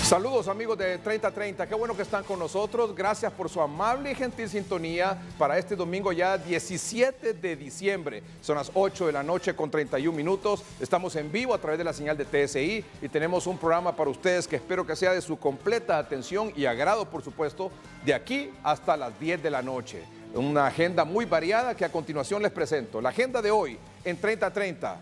Saludos amigos de 3030, qué bueno que están con nosotros, gracias por su amable y gentil sintonía para este domingo ya 17 de diciembre, son las 8 de la noche con 31 minutos, estamos en vivo a través de la señal de TSI y tenemos un programa para ustedes que espero que sea de su completa atención y agrado, por supuesto, de aquí hasta las 10 de la noche. Una agenda muy variada que a continuación les presento. La agenda de hoy en 3030.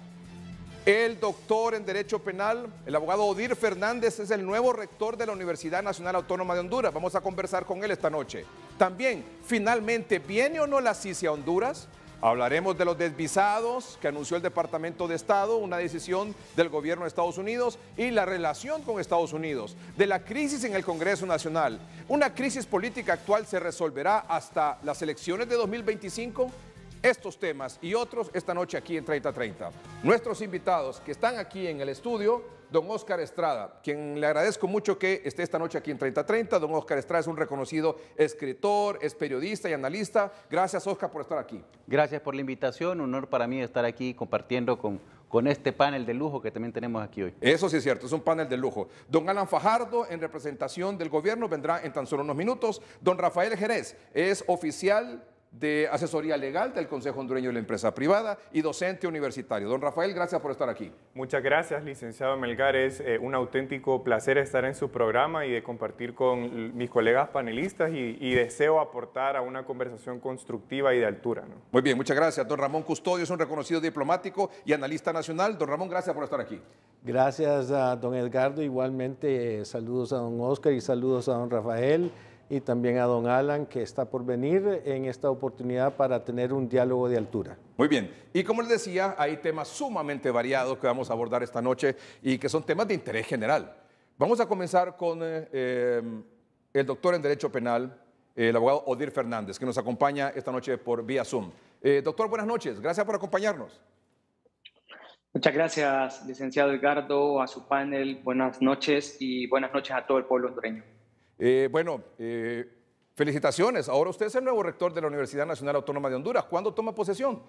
El doctor en Derecho Penal, el abogado Odir Fernández, es el nuevo rector de la Universidad Nacional Autónoma de Honduras. Vamos a conversar con él esta noche. También, finalmente, ¿viene o no la CICI a Honduras? Hablaremos de los desvisados que anunció el Departamento de Estado, una decisión del gobierno de Estados Unidos y la relación con Estados Unidos, de la crisis en el Congreso Nacional. ¿Una crisis política actual se resolverá hasta las elecciones de 2025? Estos temas y otros esta noche aquí en 3030. Nuestros invitados que están aquí en el estudio, don Óscar Estrada, quien le agradezco mucho que esté esta noche aquí en 3030. Don Óscar Estrada es un reconocido escritor, es periodista y analista. Gracias, Óscar, por estar aquí. Gracias por la invitación, un honor para mí estar aquí compartiendo con este panel de lujo que también tenemos aquí hoy. Eso sí es cierto, es un panel de lujo. Don Alan Fajardo, en representación del gobierno, vendrá en tan solo unos minutos. Don Rafael Jerez es oficial de asesoría legal del Consejo Hondureño de la Empresa Privada y docente universitario. Don Rafael, gracias por estar aquí. Muchas gracias, licenciado Melgar. Es un auténtico placer estar en su programa y de compartir con mis colegas panelistas y deseo aportar a una conversación constructiva y de altura, ¿no? Muy bien, muchas gracias. Don Ramón Custodio es un reconocido diplomático y analista nacional. Don Ramón, gracias por estar aquí. Gracias a don Edgardo, igualmente saludos a don Óscar y saludos a don Rafael y también a don Alan, que está por venir en esta oportunidad para tener un diálogo de altura. Muy bien, y como les decía, hay temas sumamente variados que vamos a abordar esta noche y que son temas de interés general. Vamos a comenzar con el doctor en Derecho Penal, el abogado Odir Fernández, que nos acompaña esta noche por vía Zoom. Doctor, buenas noches, gracias por acompañarnos. Muchas gracias, licenciado Edgardo, a su panel, buenas noches y buenas noches a todo el pueblo hondureño. Felicitaciones. Ahora usted es el nuevo rector de la Universidad Nacional Autónoma de Honduras. ¿Cuándo toma posesión?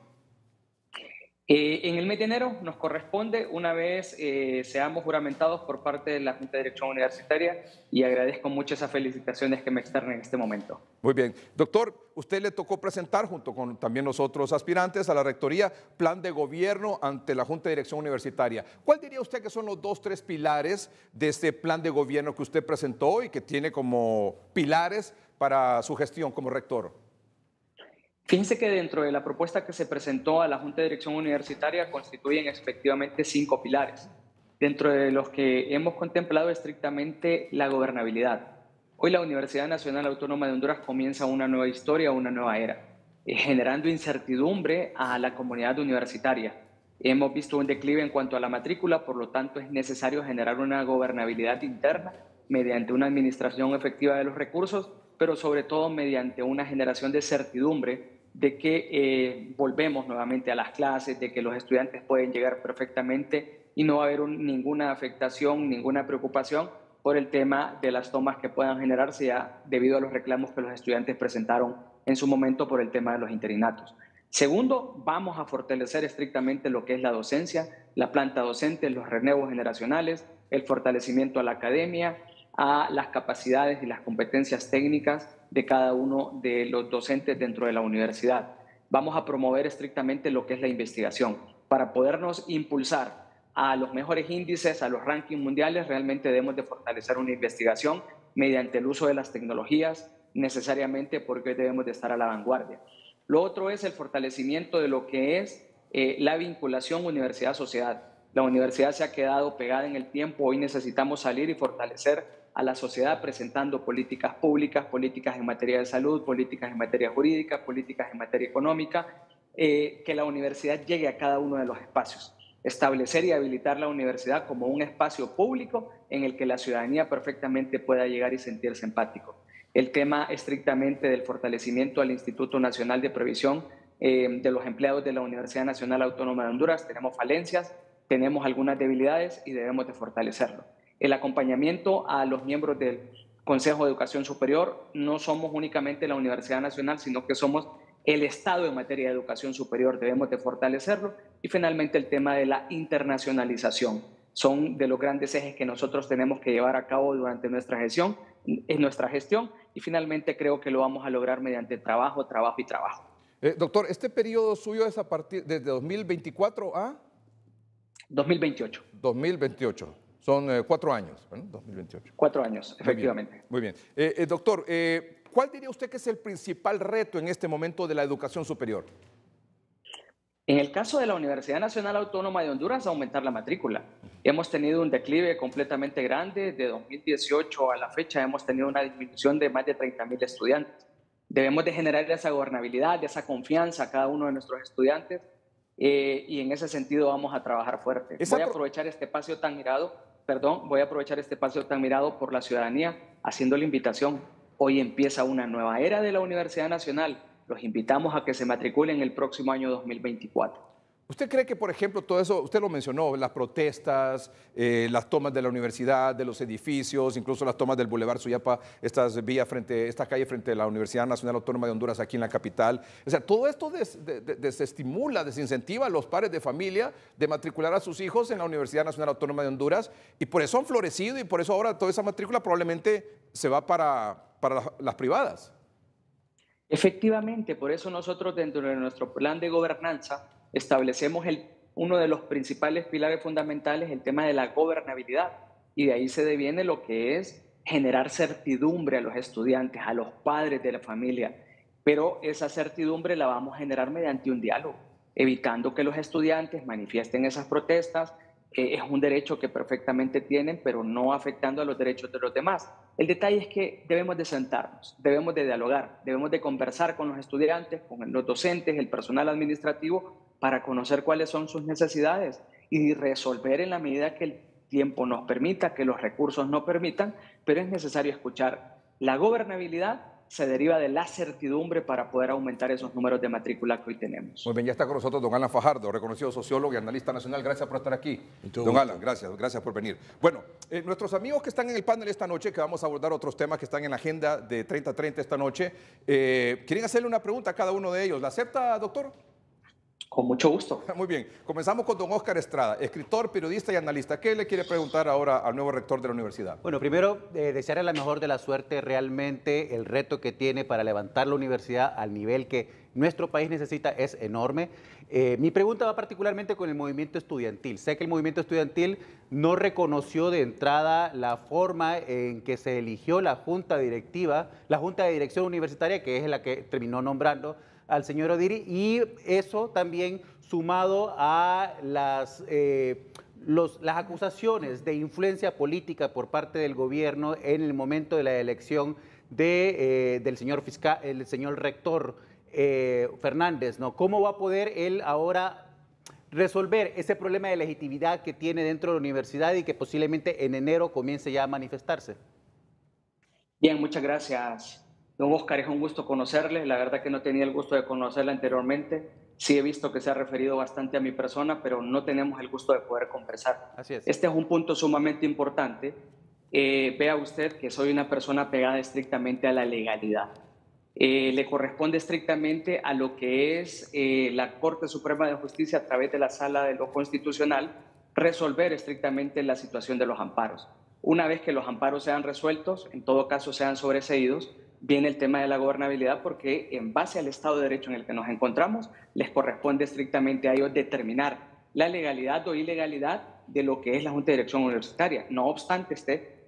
En el mes de enero nos corresponde una vez seamos juramentados por parte de la Junta de Dirección Universitaria y agradezco mucho esas felicitaciones que me externan en este momento. Muy bien. Doctor, usted le tocó presentar junto con también los otros aspirantes a la rectoría plan de gobierno ante la Junta de Dirección Universitaria. ¿Cuál diría usted que son los 2-3 pilares de este plan de gobierno que usted presentó y que tiene como pilares para su gestión como rector? Fíjense que dentro de la propuesta que se presentó a la Junta de Dirección Universitaria constituyen efectivamente 5 pilares, dentro de los que hemos contemplado estrictamente la gobernabilidad. Hoy la Universidad Nacional Autónoma de Honduras comienza una nueva historia, una nueva era, generando incertidumbre a la comunidad universitaria. Hemos visto un declive en cuanto a la matrícula, por lo tanto es necesario generar una gobernabilidad interna mediante una administración efectiva de los recursos, pero sobre todo mediante una generación de certidumbre de que volvemos nuevamente a las clases, de que los estudiantes pueden llegar perfectamente y no va a haber ninguna afectación, ninguna preocupación por el tema de las tomas que puedan generarse ya debido a los reclamos que los estudiantes presentaron en su momento por el tema de los interinatos. Segundo, vamos a fortalecer estrictamente lo que es la docencia, la planta docente, los relevos generacionales, el fortalecimiento a la academia, a las capacidades y las competencias técnicas de cada uno de los docentes dentro de la universidad. Vamos a promover estrictamente lo que es la investigación. Para podernos impulsar a los mejores índices, a los rankings mundiales, realmente debemos de fortalecer una investigación mediante el uso de las tecnologías necesariamente porque debemos de estar a la vanguardia. Lo otro es el fortalecimiento de lo que es la vinculación universidad-sociedad. La universidad se ha quedado pegada en el tiempo, hoy necesitamos salir y fortalecer a la sociedad presentando políticas públicas, políticas en materia de salud, políticas en materia jurídica, políticas en materia económica, que la universidad llegue a cada uno de los espacios. Establecer y habilitar la universidad como un espacio público en el que la ciudadanía perfectamente pueda llegar y sentirse empático. El tema estrictamente del fortalecimiento al Instituto Nacional de Previsión de los empleados de la Universidad Nacional Autónoma de Honduras. Tenemos falencias, tenemos algunas debilidades y debemos de fortalecerlo. El acompañamiento a los miembros del Consejo de Educación Superior. No somos únicamente la Universidad Nacional, sino que somos el Estado en materia de educación superior. Debemos de fortalecerlo. Y finalmente el tema de la internacionalización. son de los grandes ejes que nosotros tenemos que llevar a cabo durante nuestra gestión, y finalmente creo que lo vamos a lograr mediante trabajo, trabajo y trabajo. Doctor, ¿este periodo suyo es a partir desde 2024 a 2028. 2028? Son 4 años, ¿no? 2028. 4 años, efectivamente. Muy bien. Doctor, ¿cuál diría usted que es el principal reto en este momento de la educación superior? En el caso de la Universidad Nacional Autónoma de Honduras, aumentar la matrícula. Hemos tenido un declive completamente grande. De 2018 a la fecha hemos tenido una disminución de más de 30,000 estudiantes. Debemos de generar esa gobernabilidad, esa confianza a cada uno de nuestros estudiantes y en ese sentido vamos a trabajar fuerte. Voy a aprovechar este espacio tan mirado, por la ciudadanía haciendo la invitación. Hoy empieza una nueva era de la Universidad Nacional. Los invitamos a que se matriculen el próximo año 2024. ¿Usted cree que, por ejemplo, todo eso, usted lo mencionó, las protestas, las tomas de la universidad, de los edificios, incluso las tomas del Boulevard Suyapa, esta calle frente a la Universidad Nacional Autónoma de Honduras aquí en la capital? O sea, todo esto desestimula, desincentiva a los padres de familia de matricular a sus hijos en la Universidad Nacional Autónoma de Honduras y por eso han florecido y por eso ahora toda esa matrícula probablemente se va para las privadas. Efectivamente, por eso nosotros dentro de nuestro plan de gobernanza establecemos uno de los principales pilares fundamentales, el tema de la gobernabilidad, y de ahí se deviene lo que es generar certidumbre a los estudiantes, a los padres de la familia, pero esa certidumbre la vamos a generar mediante un diálogo, evitando que los estudiantes manifiesten esas protestas. Es un derecho que perfectamente tienen, pero no afectando a los derechos de los demás. El detalle es que debemos de sentarnos, debemos de dialogar, debemos de conversar con los estudiantes, con los docentes, el personal administrativo, para conocer cuáles son sus necesidades y resolver en la medida que el tiempo nos permita, que los recursos nos permitan, pero es necesario escuchar. La gobernabilidad se deriva de la certidumbre para poder aumentar esos números de matrícula que hoy tenemos. Muy bien, ya está con nosotros don Alan Fajardo, reconocido sociólogo y analista nacional. Gracias por estar aquí. Don Alan, gracias por venir. Bueno, nuestros amigos que están en el panel esta noche, que vamos a abordar otros temas que están en la agenda de 30-30 esta noche, quieren hacerle una pregunta a cada uno de ellos. ¿La acepta, doctor? Con mucho gusto. Muy bien, comenzamos con don Óscar Estrada, escritor, periodista y analista. ¿Qué le quiere preguntar ahora al nuevo rector de la universidad? Bueno, primero, desearle la mejor de la suerte, realmente el reto que tiene para levantar la universidad al nivel que nuestro país necesita es enorme. Mi pregunta va particularmente con el movimiento estudiantil. Sé que el movimiento estudiantil no reconoció de entrada la forma en que se eligió la junta directiva, la junta de dirección universitaria, que es la que terminó nombrando al señor Odiri, y eso también sumado a las acusaciones de influencia política por parte del gobierno en el momento de la elección del señor fiscal, el señor rector Fernández, ¿no? ¿Cómo va a poder él ahora resolver ese problema de legitimidad que tiene dentro de la universidad y que posiblemente en enero comience ya a manifestarse? Bien, muchas gracias. Don Óscar, es un gusto conocerle. La verdad que no tenía el gusto de conocerle anteriormente. Sí he visto que se ha referido bastante a mi persona, pero no tenemos el gusto de poder conversar. Así es. Este es un punto sumamente importante. Vea usted que soy una persona pegada estrictamente a la legalidad. Le corresponde estrictamente a lo que es la Corte Suprema de Justicia a través de la Sala de lo Constitucional resolver estrictamente la situación de los amparos. Una vez que los amparos sean resueltos, en todo caso sean sobreseídos, viene el tema de la gobernabilidad porque en base al Estado de Derecho en el que nos encontramos, les corresponde estrictamente a ellos determinar la legalidad o ilegalidad de lo que es la Junta de Dirección Universitaria. No obstante,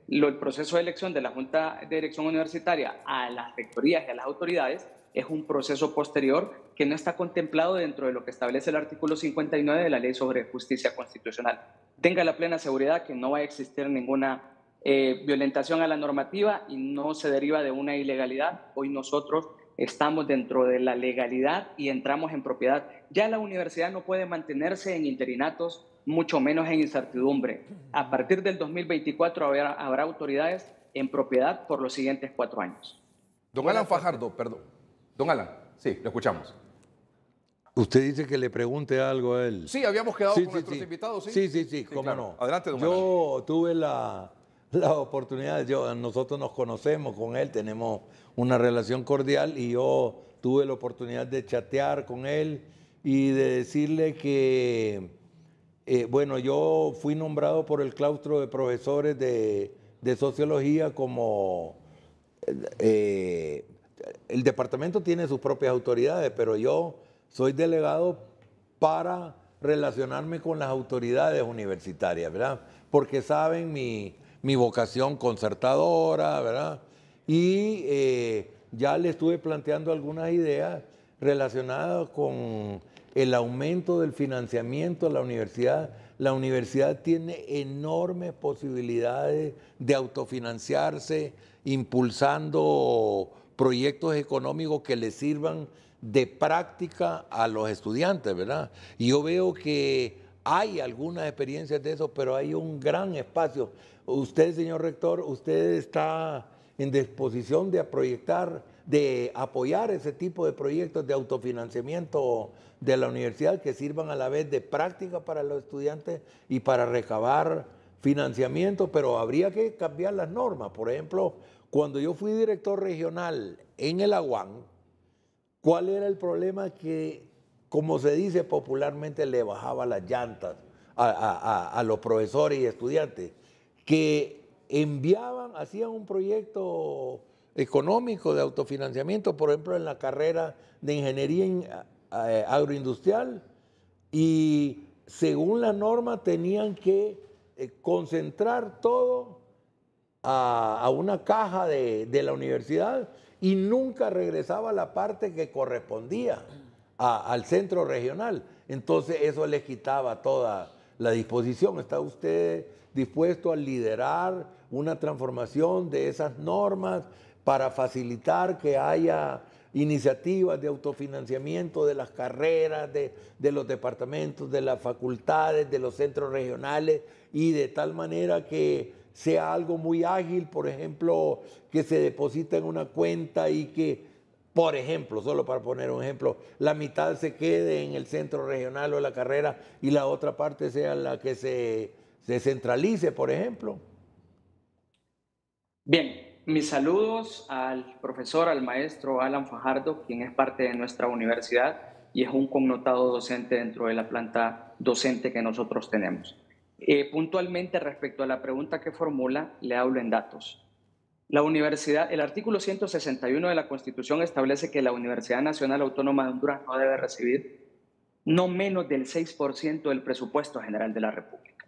el proceso de elección de la Junta de Dirección Universitaria a las rectorías y a las autoridades es un proceso posterior que no está contemplado dentro de lo que establece el artículo 59 de la Ley sobre Justicia Constitucional. Tenga la plena seguridad que no va a existir ninguna violentación a la normativa y no se deriva de una ilegalidad. Hoy nosotros estamos dentro de la legalidad y entramos en propiedad. Ya la universidad no puede mantenerse en interinatos, mucho menos en incertidumbre. A partir del 2024 habrá autoridades en propiedad por los siguientes 4 años. Don Alan Fajardo, perdón. Don Alan, sí, lo escuchamos. Usted dice que le pregunte algo a él. Sí, habíamos quedado con nuestros invitados. Sí, cómo claro. no. Adelante, don Alan. Yo tuve la oportunidad, nosotros nos conocemos con él, tenemos una relación cordial y yo tuve la oportunidad de chatear con él y de decirle que Bueno, yo fui nombrado por el claustro de profesores de sociología como... el departamento tiene sus propias autoridades, pero yo soy delegado para relacionarme con las autoridades universitarias, ¿verdad? Porque saben mi vocación concertadora, ¿verdad? Y ya le estuve planteando algunas ideas relacionadas con el aumento del financiamiento a la universidad. La universidad tiene enormes posibilidades de autofinanciarse, impulsando proyectos económicos que le sirvan de práctica a los estudiantes, ¿verdad? Y yo veo que hay algunas experiencias de eso, pero hay un gran espacio. Usted, señor rector, usted está en disposición de proyectar, de apoyar ese tipo de proyectos de autofinanciamiento de la universidad que sirvan a la vez de práctica para los estudiantes y para recabar financiamiento, pero habría que cambiar las normas. Por ejemplo, cuando yo fui director regional en el Aguán, ¿cuál era el problema? Que, como se dice popularmente, le bajaba las llantas a los profesores y estudiantes, que enviaban, hacían un proyecto económico de autofinanciamiento, por ejemplo, en la carrera de ingeniería agroindustrial, y según la norma tenían que concentrar todo a una caja de la universidad y nunca regresaba la parte que correspondía al centro regional. Entonces eso les quitaba toda la disposición. ¿Está usted dispuesto a liderar una transformación de esas normas para facilitar que haya iniciativas de autofinanciamiento de las carreras, de los departamentos, de las facultades, de los centros regionales, y de tal manera que sea algo muy ágil, por ejemplo, que se deposita en una cuenta y que, por ejemplo, solo para poner un ejemplo, la mitad se quede en el centro regional o la carrera y la otra parte sea la que se centralice, por ejemplo? Bien, mis saludos al profesor, al maestro Alan Fajardo, quien es parte de nuestra universidad y es un connotado docente dentro de la planta docente que nosotros tenemos. Puntualmente respecto a la pregunta que formula, le hablo en datos. La universidad, el artículo 161 de la Constitución establece que la Universidad Nacional Autónoma de Honduras no debe recibir no menos del 6% del presupuesto general de la República.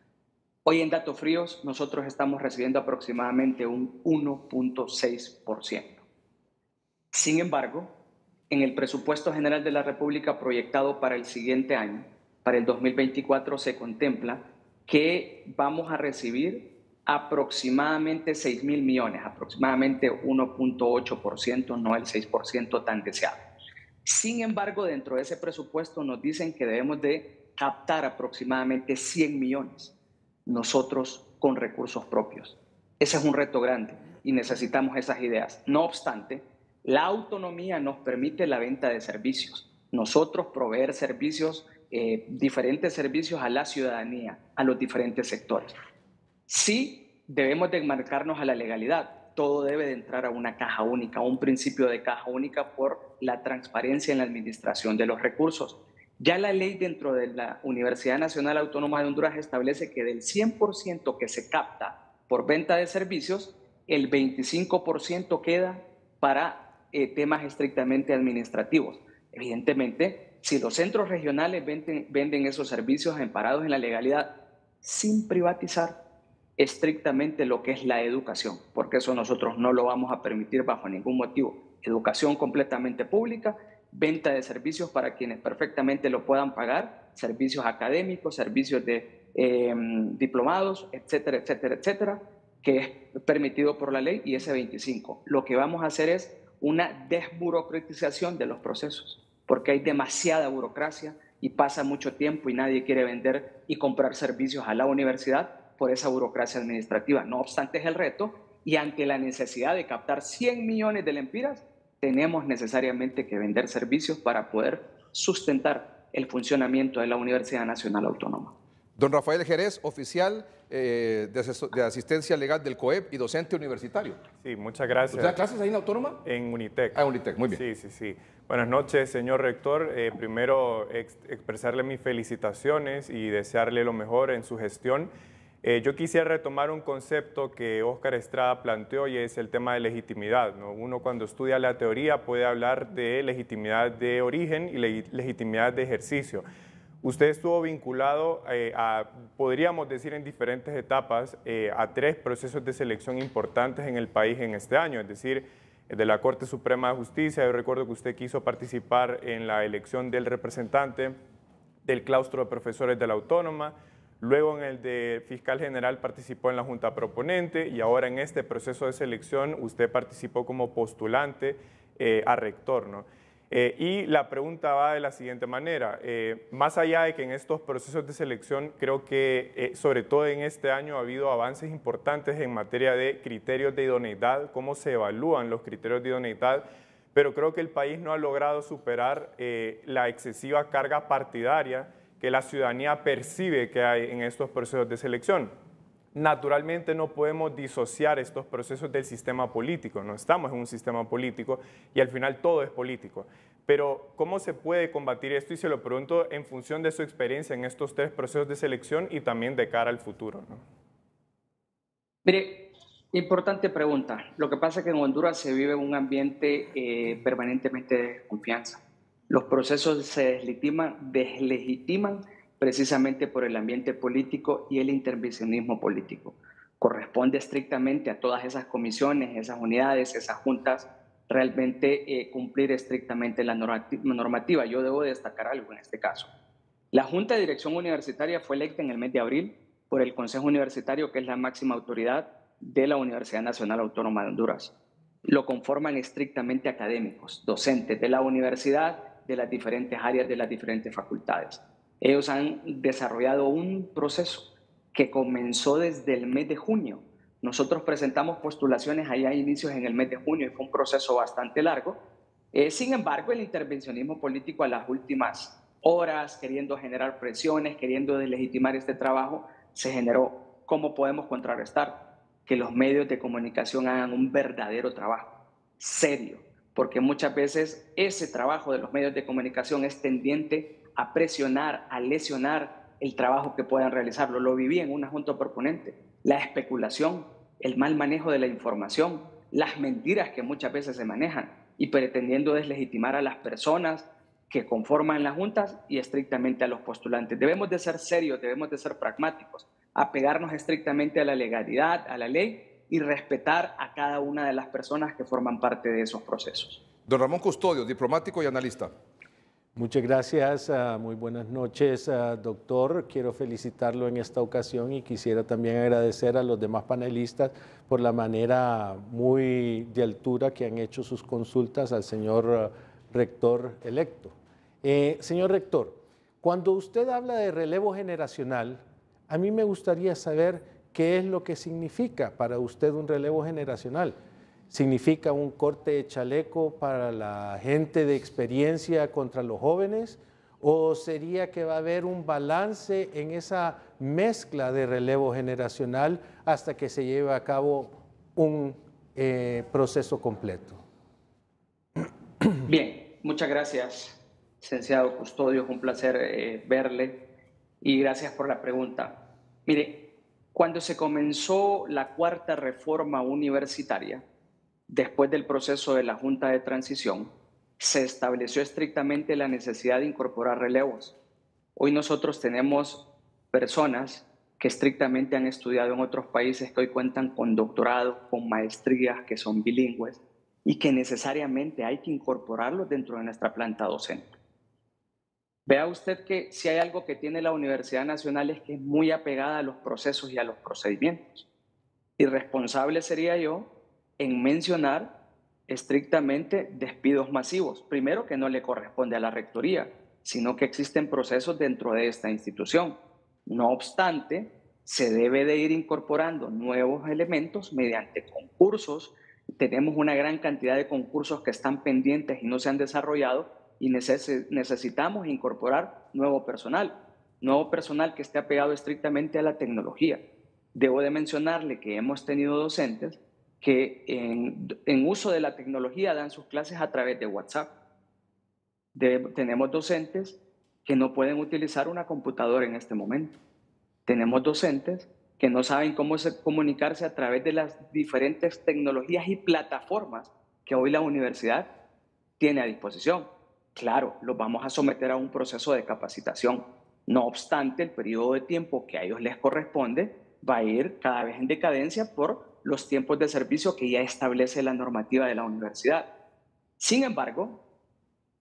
Hoy en datos fríos nosotros estamos recibiendo aproximadamente un 1.6%. Sin embargo, en el presupuesto general de la República proyectado para el siguiente año, para el 2024, se contempla que vamos a recibir aproximadamente 6.000 millones, aproximadamente 1.8%, no el 6% tan deseado. Sin embargo, dentro de ese presupuesto nos dicen que debemos de captar aproximadamente 100 millones nosotros con recursos propios. Ese es un reto grande y necesitamos esas ideas. No obstante, la autonomía nos permite la venta de servicios. Nosotros proveer servicios, diferentes servicios a la ciudadanía, a los diferentes sectores. Sí, debemos de enmarcarnos a la legalidad. Todo debe de entrar a una caja única, a un principio de caja única por la transparencia en la administración de los recursos. Ya la ley dentro de la Universidad Nacional Autónoma de Honduras establece que del 100% que se capta por venta de servicios, el 25% queda para temas estrictamente administrativos. Evidentemente, si los centros regionales venden esos servicios amparados en la legalidad sin privatizar estrictamente lo que es la educación, porque eso nosotros no lo vamos a permitir bajo ningún motivo. Educación completamente pública, venta de servicios para quienes perfectamente lo puedan pagar, servicios académicos, servicios de diplomados, etcétera, etcétera, etcétera, que es permitido por la ley, y ese 25. Lo que vamos a hacer es una desburocratización de los procesos, porque hay demasiada burocracia y pasa mucho tiempo y nadie quiere vender y comprar servicios a la universidad por esa burocracia administrativa. No obstante, es el reto, y ante la necesidad de captar 100 millones de lempiras, tenemos necesariamente que vender servicios para poder sustentar el funcionamiento de la Universidad Nacional Autónoma. Don Rafael Jerez, oficial, de asistencia legal del COEP y docente universitario. Sí, muchas gracias. ¿Usted da clases ahí en la Autónoma? En Unitec. Ah, Unitec, muy bien. Sí, sí, sí. Buenas noches, señor rector. Primero, expresarle mis felicitaciones y desearle lo mejor en su gestión. Yo quisiera retomar un concepto que Óscar Estrada planteó y es el tema de legitimidad, ¿no? Uno cuando estudia la teoría puede hablar de legitimidad de origen y legitimidad de ejercicio. Usted estuvo vinculado podríamos decir en diferentes etapas, a 3 procesos de selección importantes en el país en este año, es decir, de la Corte Suprema de Justicia. Yo recuerdo que usted quiso participar en la elección del representante del claustro de profesores de la Autónoma, luego en el de fiscal general participó en la Junta Proponente y ahora en este proceso de selección usted participó como postulante a rector, ¿no? Y la pregunta va de la siguiente manera, más allá de que en estos procesos de selección creo que sobre todo en este año ha habido avances importantes en materia de criterios de idoneidad, cómo se evalúan los criterios de idoneidad, pero creo que el país no ha logrado superar la excesiva carga partidaria que la ciudadanía percibe que hay en estos procesos de selección. Naturalmente no podemos disociar estos procesos del sistema político, no estamos en un sistema político y al final todo es político. Pero ¿cómo se puede combatir esto? Y se lo pregunto en función de su experiencia en estos 3 procesos de selección y también de cara al futuro, ¿no? Mire, importante pregunta. Lo que pasa es que en Honduras se vive un ambiente permanentemente de desconfianza. Los procesos se deslegitiman precisamente por el ambiente político y el intervencionismo político. Corresponde estrictamente a todas esas comisiones, esas unidades, esas juntas, realmente cumplir estrictamente la normativa. Yo debo destacar algo en este caso. La Junta de Dirección Universitaria fue electa en el mes de abril por el Consejo Universitario, que es la máxima autoridad de la Universidad Nacional Autónoma de Honduras. Lo conforman estrictamente académicos, docentes de la universidad, de las diferentes áreas, de las diferentes facultades. Ellos han desarrollado un proceso que comenzó desde el mes de junio. Nosotros presentamos postulaciones allá a inicios en el mes de junio y fue un proceso bastante largo. Sin embargo, el intervencionismo político a las últimas horas, queriendo generar presiones, queriendo deslegitimar este trabajo, se generó. ¿Cómo podemos contrarrestar? Que los medios de comunicación hagan un verdadero trabajo, serio, porque muchas veces ese trabajo de los medios de comunicación es tendiente a presionar, a lesionar el trabajo que puedan realizarlo. Lo viví en una junta proponente. La especulación, el mal manejo de la información, las mentiras que muchas veces se manejan y pretendiendo deslegitimar a las personas que conforman las juntas y estrictamente a los postulantes. Debemos de ser serios, debemos de ser pragmáticos, apegarnos estrictamente a la legalidad, a la ley y respetar a cada una de las personas que forman parte de esos procesos. Don Ramón Custodio, diplomático y analista. Muchas gracias, muy buenas noches, doctor. Quiero felicitarlo en esta ocasión y quisiera también agradecer a los demás panelistas por la manera muy de altura que han hecho sus consultas al señor rector electo. Señor rector, cuando usted habla de relevo generacional, a mí me gustaría saber qué es lo que significa para usted un relevo generacional. ¿Significa un corte de chaleco para la gente de experiencia contra los jóvenes? ¿O sería que va a haber un balance en esa mezcla de relevo generacional hasta que se lleve a cabo un proceso completo? Bien, muchas gracias, licenciado Custodio. Es un placer verle y gracias por la pregunta. Mire, cuando se comenzó la 4ª reforma universitaria, después del proceso de la Junta de Transición, se estableció estrictamente la necesidad de incorporar relevos. Hoy nosotros tenemos personas que estrictamente han estudiado en otros países, que hoy cuentan con doctorado, con maestrías, que son bilingües y que necesariamente hay que incorporarlos dentro de nuestra planta docente. Vea usted que si hay algo que tiene la Universidad Nacional es que es muy apegada a los procesos y a los procedimientos. Irresponsable sería yo en mencionar estrictamente despidos masivos. Primero, que no le corresponde a la rectoría, sino que existen procesos dentro de esta institución. No obstante, se debe de ir incorporando nuevos elementos mediante concursos. Tenemos una gran cantidad de concursos que están pendientes y no se han desarrollado y necesitamos incorporar nuevo personal que esté apegado estrictamente a la tecnología. Debo de mencionarle que hemos tenido docentes que en uso de la tecnología dan sus clases a través de WhatsApp. Tenemos docentes que no pueden utilizar una computadora en este momento. Tenemos docentes que no saben cómo comunicarse a través de las diferentes tecnologías y plataformas que hoy la universidad tiene a disposición. Claro, los vamos a someter a un proceso de capacitación. No obstante, el periodo de tiempo que a ellos les corresponde va a ir cada vez en decadencia por los tiempos de servicio que ya establece la normativa de la universidad. Sin embargo,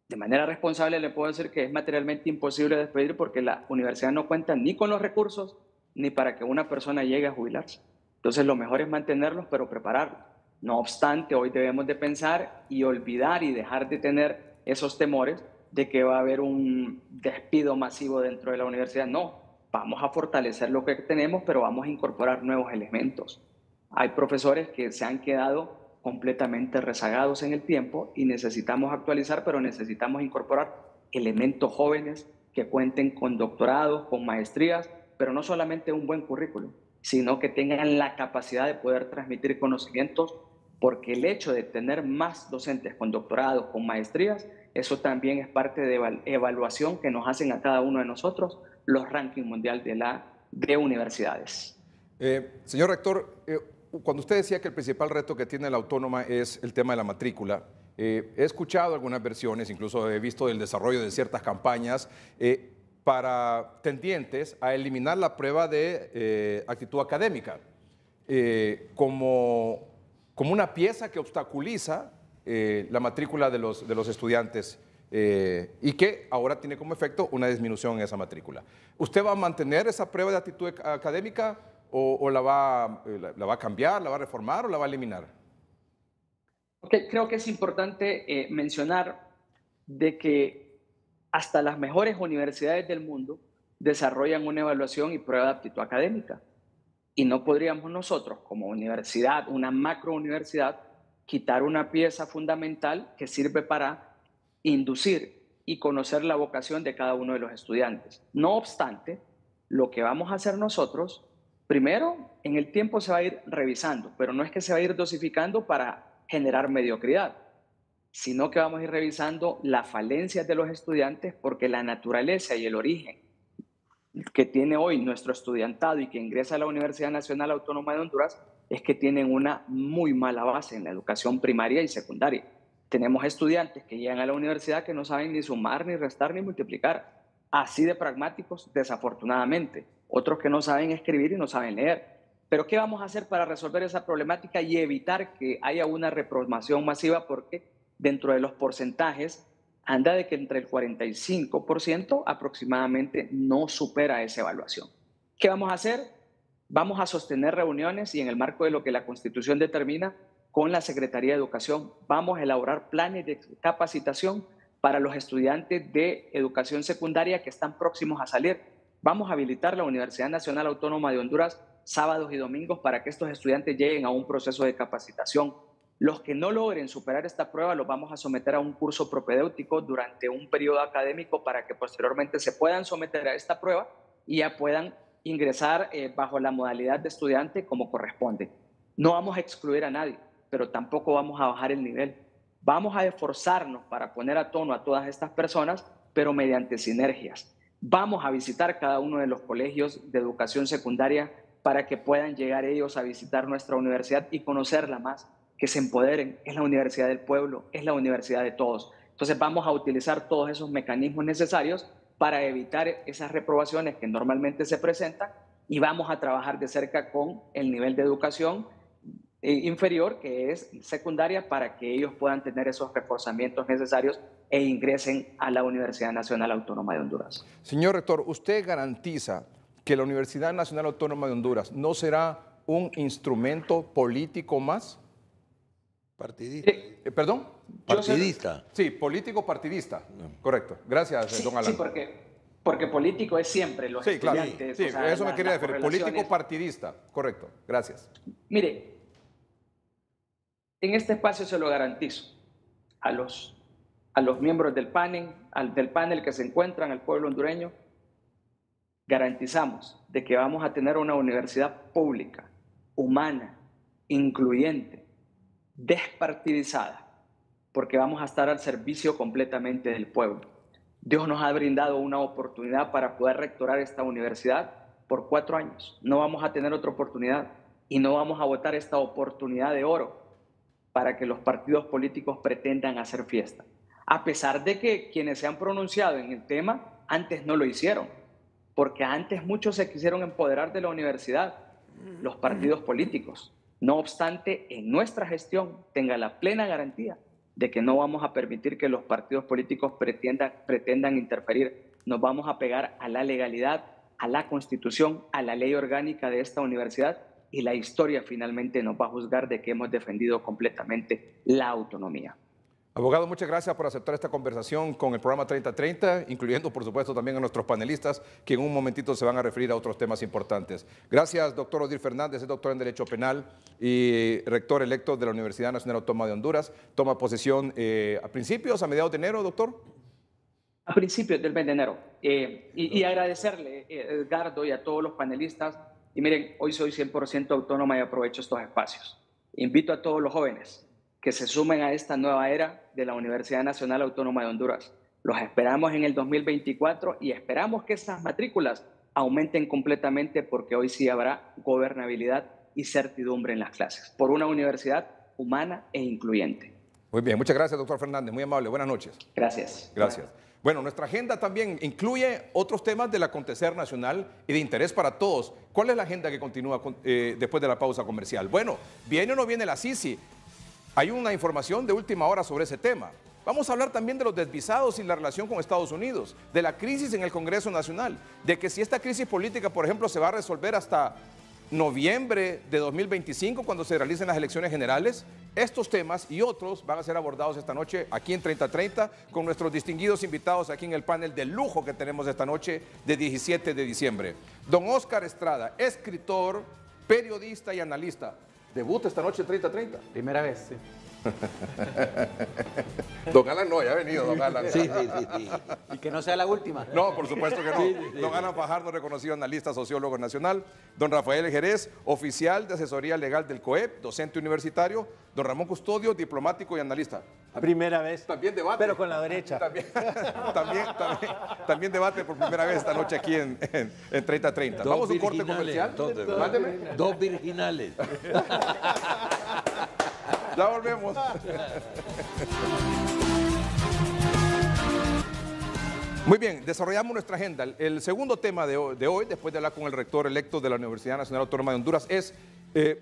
de manera responsable le puedo decir que es materialmente imposible despedir porque la universidad no cuenta ni con los recursos ni para que una persona llegue a jubilarse. Entonces lo mejor es mantenerlos pero prepararlos. No obstante, hoy debemos de pensar y olvidar y dejar de tener esos temores de que va a haber un despido masivo dentro de la universidad. No, vamos a fortalecer lo que tenemos, pero vamos a incorporar nuevos elementos. Hay profesores que se han quedado completamente rezagados en el tiempo y necesitamos actualizar, pero necesitamos incorporar elementos jóvenes que cuenten con doctorados, con maestrías, pero no solamente un buen currículum, sino que tengan la capacidad de poder transmitir conocimientos, porque el hecho de tener más docentes con doctorados, con maestrías, eso también es parte de evaluación que nos hacen a cada uno de nosotros los rankings mundial de universidades. Señor rector, cuando usted decía que el principal reto que tiene la autónoma es el tema de la matrícula, he escuchado algunas versiones, incluso he visto el desarrollo de ciertas campañas para tendientes a eliminar la prueba de actitud académica como una pieza que obstaculiza la matrícula de los estudiantes y que ahora tiene como efecto una disminución en esa matrícula. ¿Usted va a mantener esa prueba de actitud académica o la va a cambiar, la va a reformar o la va a eliminar? Okay, creo que es importante mencionar de que hasta las mejores universidades del mundo desarrollan una evaluación y prueba de aptitud académica. Y no podríamos nosotros, como universidad, una macrouniversidad, quitar una pieza fundamental que sirve para inducir y conocer la vocación de cada uno de los estudiantes. No obstante, lo que vamos a hacer nosotros, primero, en el tiempo se va a ir revisando, pero no es que se va a ir dosificando para generar mediocridad, sino que vamos a ir revisando las falencias de los estudiantes porque la naturaleza y el origen que tiene hoy nuestro estudiantado y que ingresa a la Universidad Nacional Autónoma de Honduras es que tienen una muy mala base en la educación primaria y secundaria. Tenemos estudiantes que llegan a la universidad que no saben ni sumar, ni restar, ni multiplicar. Así de pragmáticos, desafortunadamente. Otros que no saben escribir y no saben leer. Pero ¿qué vamos a hacer para resolver esa problemática y evitar que haya una reprobación masiva? Porque dentro de los porcentajes anda de que entre el 45% aproximadamente no supera esa evaluación. ¿Qué vamos a hacer? Vamos a sostener reuniones y en el marco de lo que la Constitución determina con la Secretaría de Educación, vamos a elaborar planes de capacitación para los estudiantes de educación secundaria que están próximos a salir. Vamos a habilitar la Universidad Nacional Autónoma de Honduras sábados y domingos para que estos estudiantes lleguen a un proceso de capacitación. Los que no logren superar esta prueba los vamos a someter a un curso propedéutico durante un periodo académico para que posteriormente se puedan someter a esta prueba y ya puedan ingresar bajo la modalidad de estudiante como corresponde. No vamos a excluir a nadie, pero tampoco vamos a bajar el nivel. Vamos a esforzarnos para poner a tono a todas estas personas, pero mediante sinergias. Vamos a visitar cada uno de los colegios de educación secundaria para que puedan llegar ellos a visitar nuestra universidad y conocerla más, que se empoderen. Es la universidad del pueblo, es la universidad de todos. Entonces vamos a utilizar todos esos mecanismos necesarios para evitar esas reprobaciones que normalmente se presentan y vamos a trabajar de cerca con el nivel de educación inferior, que es secundaria, para que ellos puedan tener esos reforzamientos necesarios e ingresen a la Universidad Nacional Autónoma de Honduras. Señor rector, ¿usted garantiza que la Universidad Nacional Autónoma de Honduras no será un instrumento político más? Partidista. ¿Perdón? Partidista. Sí, político partidista. No. Correcto. Gracias, sí, don Alan. Sí, porque político es siempre los estudiantes. Sí, o sea, eso me quería decir. Político partidista. Correcto. Gracias. Mire, en este espacio se lo garantizo a los miembros del panel que se encuentran, al pueblo hondureño, garantizamos de que vamos a tener una universidad pública, humana, incluyente, despartidizada, porque vamos a estar al servicio completamente del pueblo. Dios nos ha brindado una oportunidad para poder rectorar esta universidad por 4 años. No vamos a tener otra oportunidad y no vamos a votar esta oportunidad de oro para que los partidos políticos pretendan hacer fiesta. A pesar de que quienes se han pronunciado en el tema antes no lo hicieron, porque antes muchos se quisieron empoderar de la universidad, los partidos políticos. No obstante, en nuestra gestión tenga la plena garantía de que no vamos a permitir que los partidos políticos pretendan interferir. Nos vamos a pegar a la legalidad, a la Constitución, a la ley orgánica de esta universidad, y la historia finalmente nos va a juzgar de que hemos defendido completamente la autonomía. Abogado, muchas gracias por aceptar esta conversación con el programa 3030, incluyendo, por supuesto, también a nuestros panelistas, que en un momentito se van a referir a otros temas importantes. Gracias, doctor Odir Fernández, es doctor en Derecho Penal y rector electo de la Universidad Nacional Autónoma de Honduras. Toma posesión a mediados de enero, doctor. A principios del mes de enero. Y agradecerle, Edgardo, y a todos los panelistas. Y miren, hoy soy 100% autónoma y aprovecho estos espacios. Invito a todos los jóvenes que se sumen a esta nueva era de la Universidad Nacional Autónoma de Honduras. Los esperamos en el 2024 y esperamos que esas matrículas aumenten completamente, porque hoy sí habrá gobernabilidad y certidumbre en las clases, por una universidad humana e incluyente. Muy bien, muchas gracias, doctor Fernández, muy amable, buenas noches. Gracias. Gracias. Bueno, nuestra agenda también incluye otros temas del acontecer nacional y de interés para todos. ¿Cuál es la agenda que continúa después de la pausa comercial? Bueno, ¿viene o no viene la Sisi? Hay una información de última hora sobre ese tema. Vamos a hablar también de los desvisados y la relación con Estados Unidos, de la crisis en el Congreso Nacional, de que si esta crisis política, por ejemplo, se va a resolver hasta noviembre de 2025, cuando se realicen las elecciones generales. Estos temas y otros van a ser abordados esta noche aquí en 3030 con nuestros distinguidos invitados aquí en el panel de lujo que tenemos esta noche de 17 de diciembre. Don Óscar Estrada, escritor, periodista y analista. ¿Debuta esta noche en 3030? Primera vez, sí. Don Alan no, ya ha venido Don Alan. Sí. Y que no sea la última. No, por supuesto que no. Don Alan Fajardo, reconocido analista, sociólogo nacional. Don Rafael Jerez, oficial de asesoría legal del COEP, docente universitario. Don Ramón Custodio, diplomático y analista. Primera vez. También debate. Pero con la derecha. También debate por primera vez esta noche aquí en 3030. Vamos a un corte comercial. Dos virginales. Ya volvemos. Muy bien, desarrollamos nuestra agenda. El segundo tema de hoy, después de hablar con el rector electo de la Universidad Nacional Autónoma de Honduras, es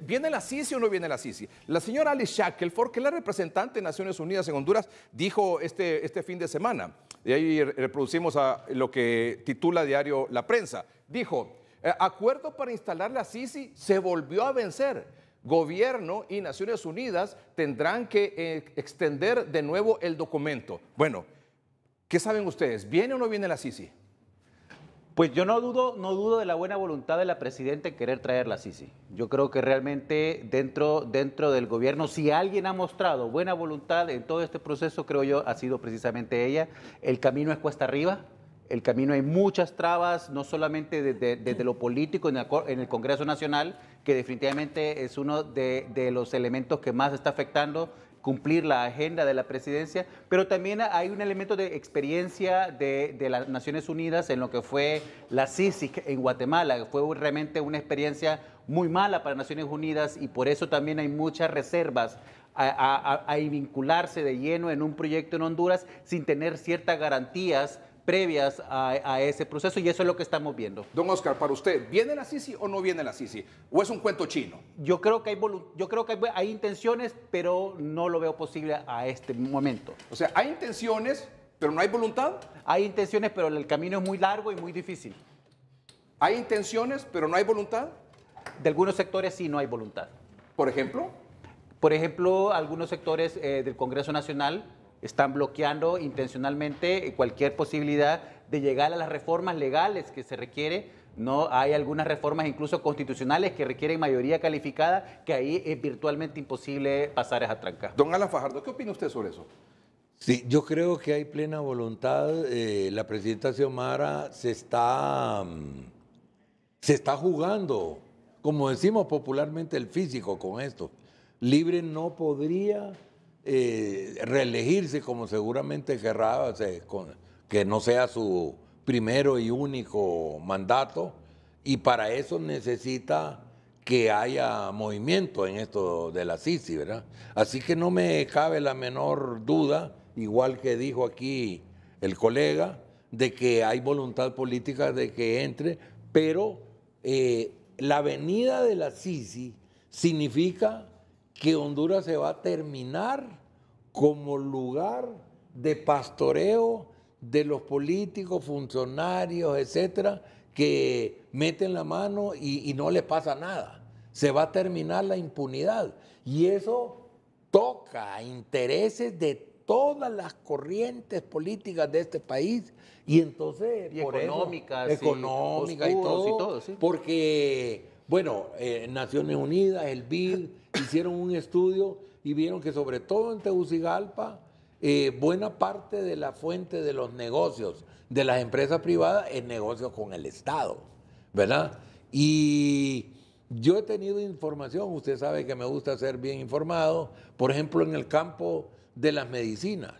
¿viene la Sisi o no viene la Sisi? La señora Alice Shackelford, que es la representante de Naciones Unidas en Honduras, dijo este fin de semana, y ahí reproducimos lo que titula diario La Prensa, dijo, acuerdo para instalar la Sisi se volvió a vencer. Gobierno y Naciones Unidas tendrán que extender de nuevo el documento. Bueno, ¿qué saben ustedes? ¿Viene o no viene la Sisi? Pues yo no dudo de la buena voluntad de la presidenta en querer traer la Sisi. Yo creo que realmente dentro del gobierno, si alguien ha mostrado buena voluntad en todo este proceso, creo yo, ha sido precisamente ella. El camino es cuesta arriba. El camino hay muchas trabas, no solamente desde lo político en el Congreso Nacional, que definitivamente es uno de los elementos que más está afectando cumplir la agenda de la presidencia, pero también hay un elemento de experiencia de las Naciones Unidas en lo que fue la CICIG en Guatemala. Fue realmente una experiencia muy mala para Naciones Unidas y por eso también hay muchas reservas a vincularse de lleno en un proyecto en Honduras sin tener ciertas garantías previas a ese proceso, y eso es lo que estamos viendo. Don Óscar, para usted, ¿viene la Sisi o no viene la Sisi? ¿O es un cuento chino? Yo creo que hay intenciones, pero no lo veo posible a este momento. O sea, hay intenciones, pero no hay voluntad. Hay intenciones, pero el camino es muy largo y muy difícil. Hay intenciones, pero no hay voluntad. De algunos sectores sí no hay voluntad. ¿Por ejemplo? Por ejemplo, algunos sectores del Congreso Nacional están bloqueando intencionalmente cualquier posibilidad de llegar a las reformas legales que se requiere. No hay algunas reformas incluso constitucionales que requieren mayoría calificada, que ahí es virtualmente imposible pasar esa tranca. Don Alan Fajardo, ¿qué opina usted sobre eso? Sí, yo creo que hay plena voluntad. La presidenta Xiomara se está Se está jugando, como decimos popularmente, el físico con esto. Libre no podría reelegirse como seguramente querrá, que no sea su primero y único mandato, y para eso necesita que haya movimiento en esto de la Sisi, ¿verdad? Así que no me cabe la menor duda, igual que dijo aquí el colega, de que hay voluntad política de que entre, pero la venida de la Sisi significa que Honduras se va a terminar como lugar de pastoreo de los políticos, funcionarios, etcétera, que meten la mano y no les pasa nada. Se va a terminar la impunidad. Y eso toca intereses de todas las corrientes políticas de este país. Y entonces, Y por económicas, eso, económica y todo, sí. porque, bueno, Naciones Unidas, el BID, hicieron un estudio y vieron que sobre todo en Tegucigalpa, buena parte de la fuente de los negocios de las empresas privadas es negocio con el Estado, ¿verdad? Y yo he tenido información, usted sabe que me gusta ser bien informado, por ejemplo, en el campo de las medicinas.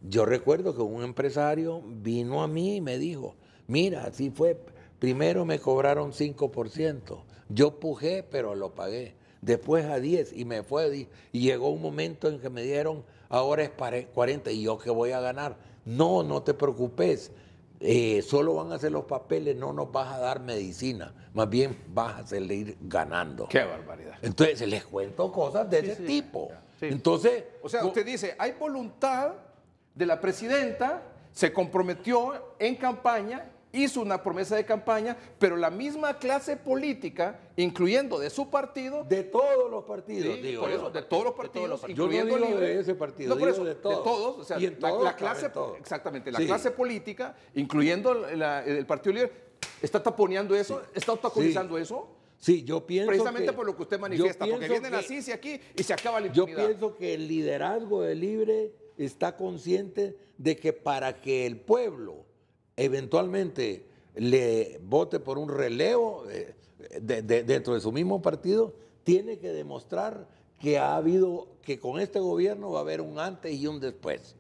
Yo recuerdo que un empresario vino a mí y me dijo, mira, así fue, primero me cobraron 5%, yo pujé, pero lo pagué, después a 10 y me fue a 10, y llegó un momento en que me dieron, ahora es 40, y yo qué voy a ganar. No, no te preocupes, solo van a hacer los papeles, no nos vas a dar medicina, más bien vas a salir ganando. Qué barbaridad. Entonces les cuento cosas de ese tipo. Sí. Entonces, O sea, usted dice, hay voluntad de la presidenta, se comprometió en campaña, hizo una promesa de campaña, pero la misma clase política, incluyendo de su partido, de todos los partidos, sí, digo por yo. eso, de todos los partidos, Yo no incluyendo digo Libre. de ese partido, No, por digo eso, de todos. o sea, Y en todos la clase, caben todos. exactamente, la Sí. clase política, incluyendo el Partido Libre, está taponeando eso, está obstaculizando eso, Sí, yo pienso precisamente que, por lo que usted manifiesta, porque viene la que, CICI aquí y se acaba la yo impunidad. pienso que el liderazgo de Libre está consciente de que para que el pueblo eventualmente le vote por un relevo dentro de su mismo partido, tiene que demostrar que ha habido, que con este gobierno va a haber un antes y un después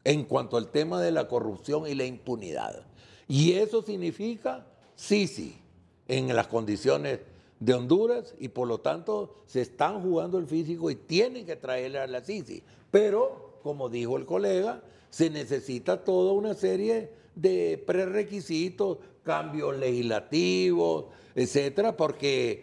en cuanto al tema de la corrupción y la impunidad. Y eso significa sí, en las condiciones de Honduras, y por lo tanto se están jugando el físico y tienen que traerle a la Sisi. Pero, como dijo el colega, se necesita toda una serie de prerequisitos, cambios legislativos, etcétera, porque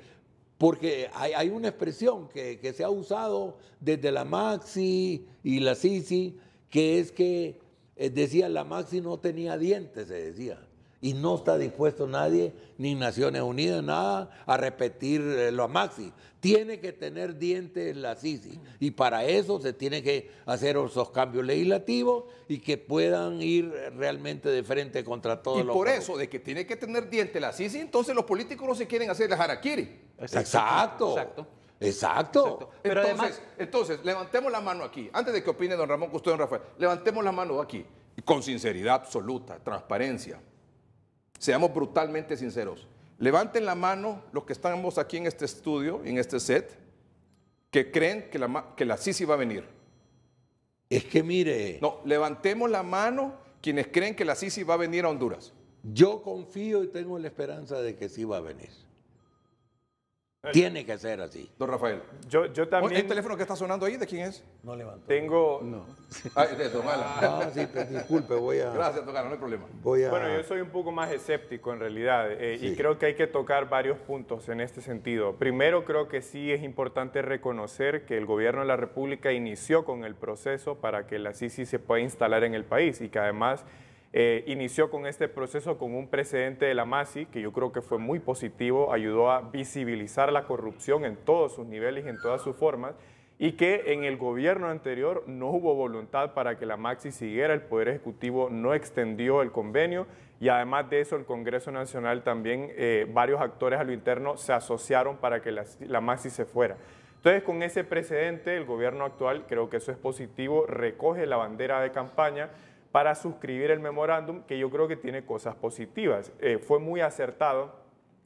hay una expresión que se ha usado desde la Maxi y la Sisi, que es que decía la Maxi no tenía dientes, se decía. Y no está dispuesto nadie, ni Naciones Unidas, nada, a repetir lo Maxi. Tiene que tener dientes la Sisi. Y para eso se tiene que hacer esos cambios legislativos y que puedan ir realmente de frente contra todos los... Y por eso, de que tiene que tener diente la CICI, entonces los políticos no se quieren hacer la harakiri. Exacto. Pero entonces, levantemos la mano aquí. Antes de que opine don Ramón, que usted, don Rafael, levantemos la mano aquí. Con sinceridad absoluta, transparencia. Seamos brutalmente sinceros. Levanten la mano los que estamos aquí en este estudio, en este set, que creen que la CICI va a venir. Es que mire... No, levantemos la mano quienes creen que la CICI va a venir a Honduras. Yo confío y tengo la esperanza de que sí va a venir. Tiene que ser así. Don Rafael. Yo también ¿El teléfono que está sonando ahí, de quién es? No levantó. tengo... De don Alan. Ah, sí, pues, disculpe, voy a... Gracias, don Alan, no hay problema. Bueno, yo soy un poco más escéptico en realidad y creo que hay que tocar varios puntos en este sentido. Primero, creo que sí es importante reconocer que el gobierno de la República inició con el proceso para que la CICI se pueda instalar en el país y que además inició con este proceso con un precedente de la MASI que yo creo que fue muy positivo, ayudó a visibilizar la corrupción en todos sus niveles y en todas sus formas, y que en el gobierno anterior no hubo voluntad para que la Maxi siguiera, el Poder Ejecutivo no extendió el convenio y además de eso el Congreso Nacional también, varios actores a lo interno se asociaron para que la Maxi se fuera. Entonces con ese precedente el gobierno actual, creo que eso es positivo, recoge la bandera de campaña para suscribir el memorándum que yo creo que tiene cosas positivas. Fue muy acertado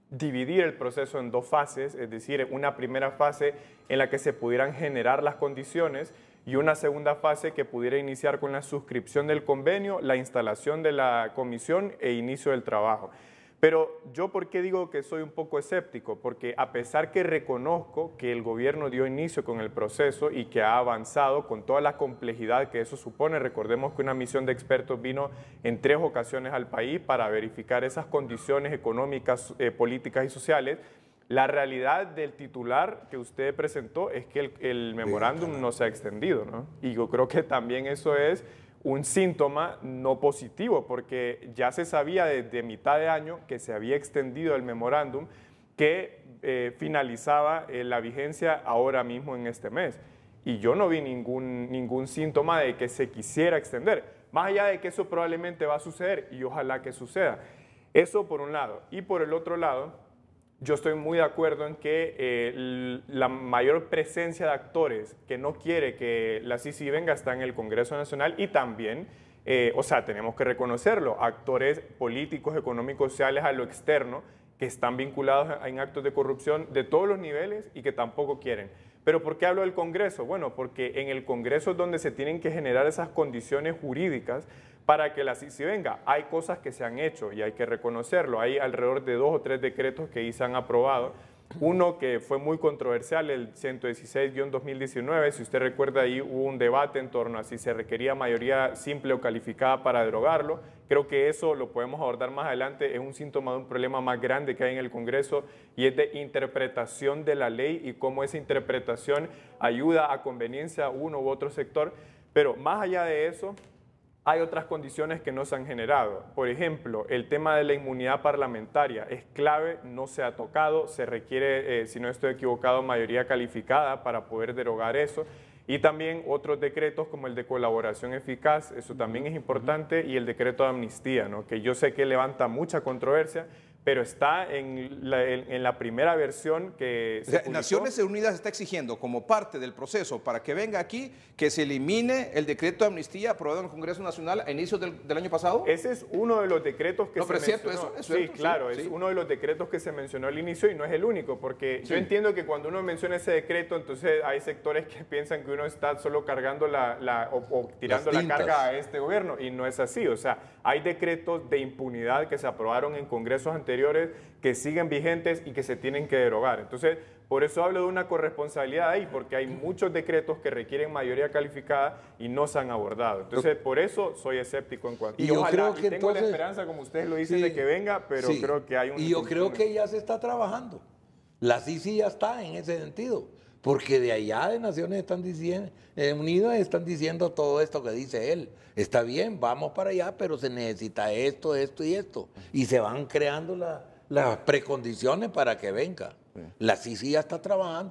dividir el proceso en dos fases, es decir, una primera fase en la que se pudieran generar las condiciones y una segunda fase que pudiera iniciar con la suscripción del convenio, la instalación de la comisión e inicio del trabajo. Pero yo, ¿por qué digo que soy un poco escéptico? Porque a pesar que reconozco que el gobierno dio inicio con el proceso y que ha avanzado con toda la complejidad que eso supone, recordemos que una misión de expertos vino en 3 ocasiones al país para verificar esas condiciones económicas, políticas y sociales. La realidad del titular que usted presentó es que el memorándum no se ha extendido, ¿no? Y yo creo que también eso es un síntoma no positivo, porque ya se sabía desde mitad de año que se había extendido el memorándum que finalizaba la vigencia ahora mismo en este mes. Y yo no vi ningún síntoma de que se quisiera extender, más allá de que eso probablemente va a suceder y ojalá que suceda. Eso por un lado. Y por el otro lado, yo estoy muy de acuerdo en que la mayor presencia de actores que no quiere que la CICI venga está en el Congreso Nacional y también, o sea, tenemos que reconocerlo, actores políticos, económicos, sociales a lo externo que están vinculados en actos de corrupción de todos los niveles y que tampoco quieren. ¿Pero por qué hablo del Congreso? Bueno, porque en el Congreso es donde se tienen que generar esas condiciones jurídicas para que la CICI venga. Hay cosas que se han hecho y hay que reconocerlo. Hay alrededor de 2 o 3 decretos que ahí se han aprobado. Uno que fue muy controversial, el 116-2019, si usted recuerda, ahí hubo un debate en torno a si se requería mayoría simple o calificada para derogarlo. Creo que eso lo podemos abordar más adelante, es un síntoma de un problema más grande que hay en el Congreso y es de interpretación de la ley y cómo esa interpretación ayuda a conveniencia a uno u otro sector. Pero más allá de eso, hay otras condiciones que no se han generado. Por ejemplo, el tema de la inmunidad parlamentaria es clave, no se ha tocado, se requiere, si no estoy equivocado, mayoría calificada para poder derogar eso. Y también otros decretos como el de colaboración eficaz, eso también es importante, y el decreto de amnistía, ¿no? Que yo sé que levanta mucha controversia, pero está en la primera versión que se publicó. Naciones Unidas está exigiendo como parte del proceso para que venga aquí que se elimine el decreto de amnistía aprobado en el Congreso Nacional a inicios del año pasado. Ese es uno de los decretos que se mencionó. Eso es sí, cierto, claro, sí. Es uno de los decretos que se mencionó al inicio y no es el único, porque yo entiendo que cuando uno menciona ese decreto, entonces hay sectores que piensan que uno está solo cargando o tirando la carga a este gobierno, y no es así. O sea, hay decretos de impunidad que se aprobaron en congresos anteriores que siguen vigentes y que se tienen que derogar. Entonces, por eso hablo de una corresponsabilidad ahí, porque hay muchos decretos que requieren mayoría calificada y no se han abordado. Entonces, por eso soy escéptico en cuanto. Y ojalá, tengo entonces, la esperanza, como ustedes lo dicen, de que venga, pero creo que hay un... Y yo creo que ya se está trabajando. La CICI ya está en ese sentido. Porque de allá de Naciones Unidas están diciendo todo esto que dice él. Está bien, vamos para allá, pero se necesita esto, esto y esto. Y se van creando las precondiciones para que venga. La CICI ya está trabajando.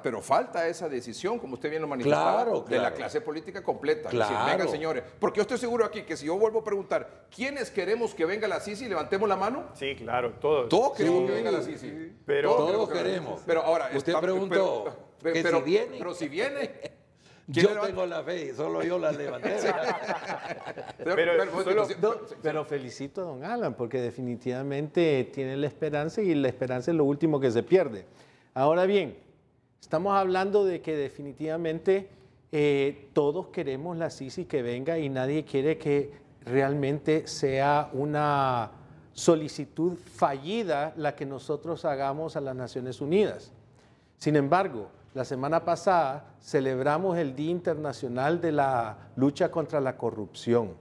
Pero falta esa decisión, como usted bien lo manifestaba, claro. de la clase política completa. Claro. Es decir, vengan, señores. Porque yo estoy seguro aquí que si yo vuelvo a preguntar, ¿quiénes queremos que venga la CICI? Levantemos la mano. Sí, claro, todos. Todos queremos que venga la CICI. Pero todos queremos. Pero ahora... Usted preguntó que si viene. Pero si viene... Yo tengo la fe y solo yo la levanté. Pero felicito a don Alan porque definitivamente tiene la esperanza y la esperanza es lo último que se pierde. Ahora bien, estamos hablando de que definitivamente todos queremos la CICI que venga y nadie quiere que realmente sea una solicitud fallida la que nosotros hagamos a las Naciones Unidas. Sin embargo, la semana pasada celebramos el Día Internacional de la Lucha contra la Corrupción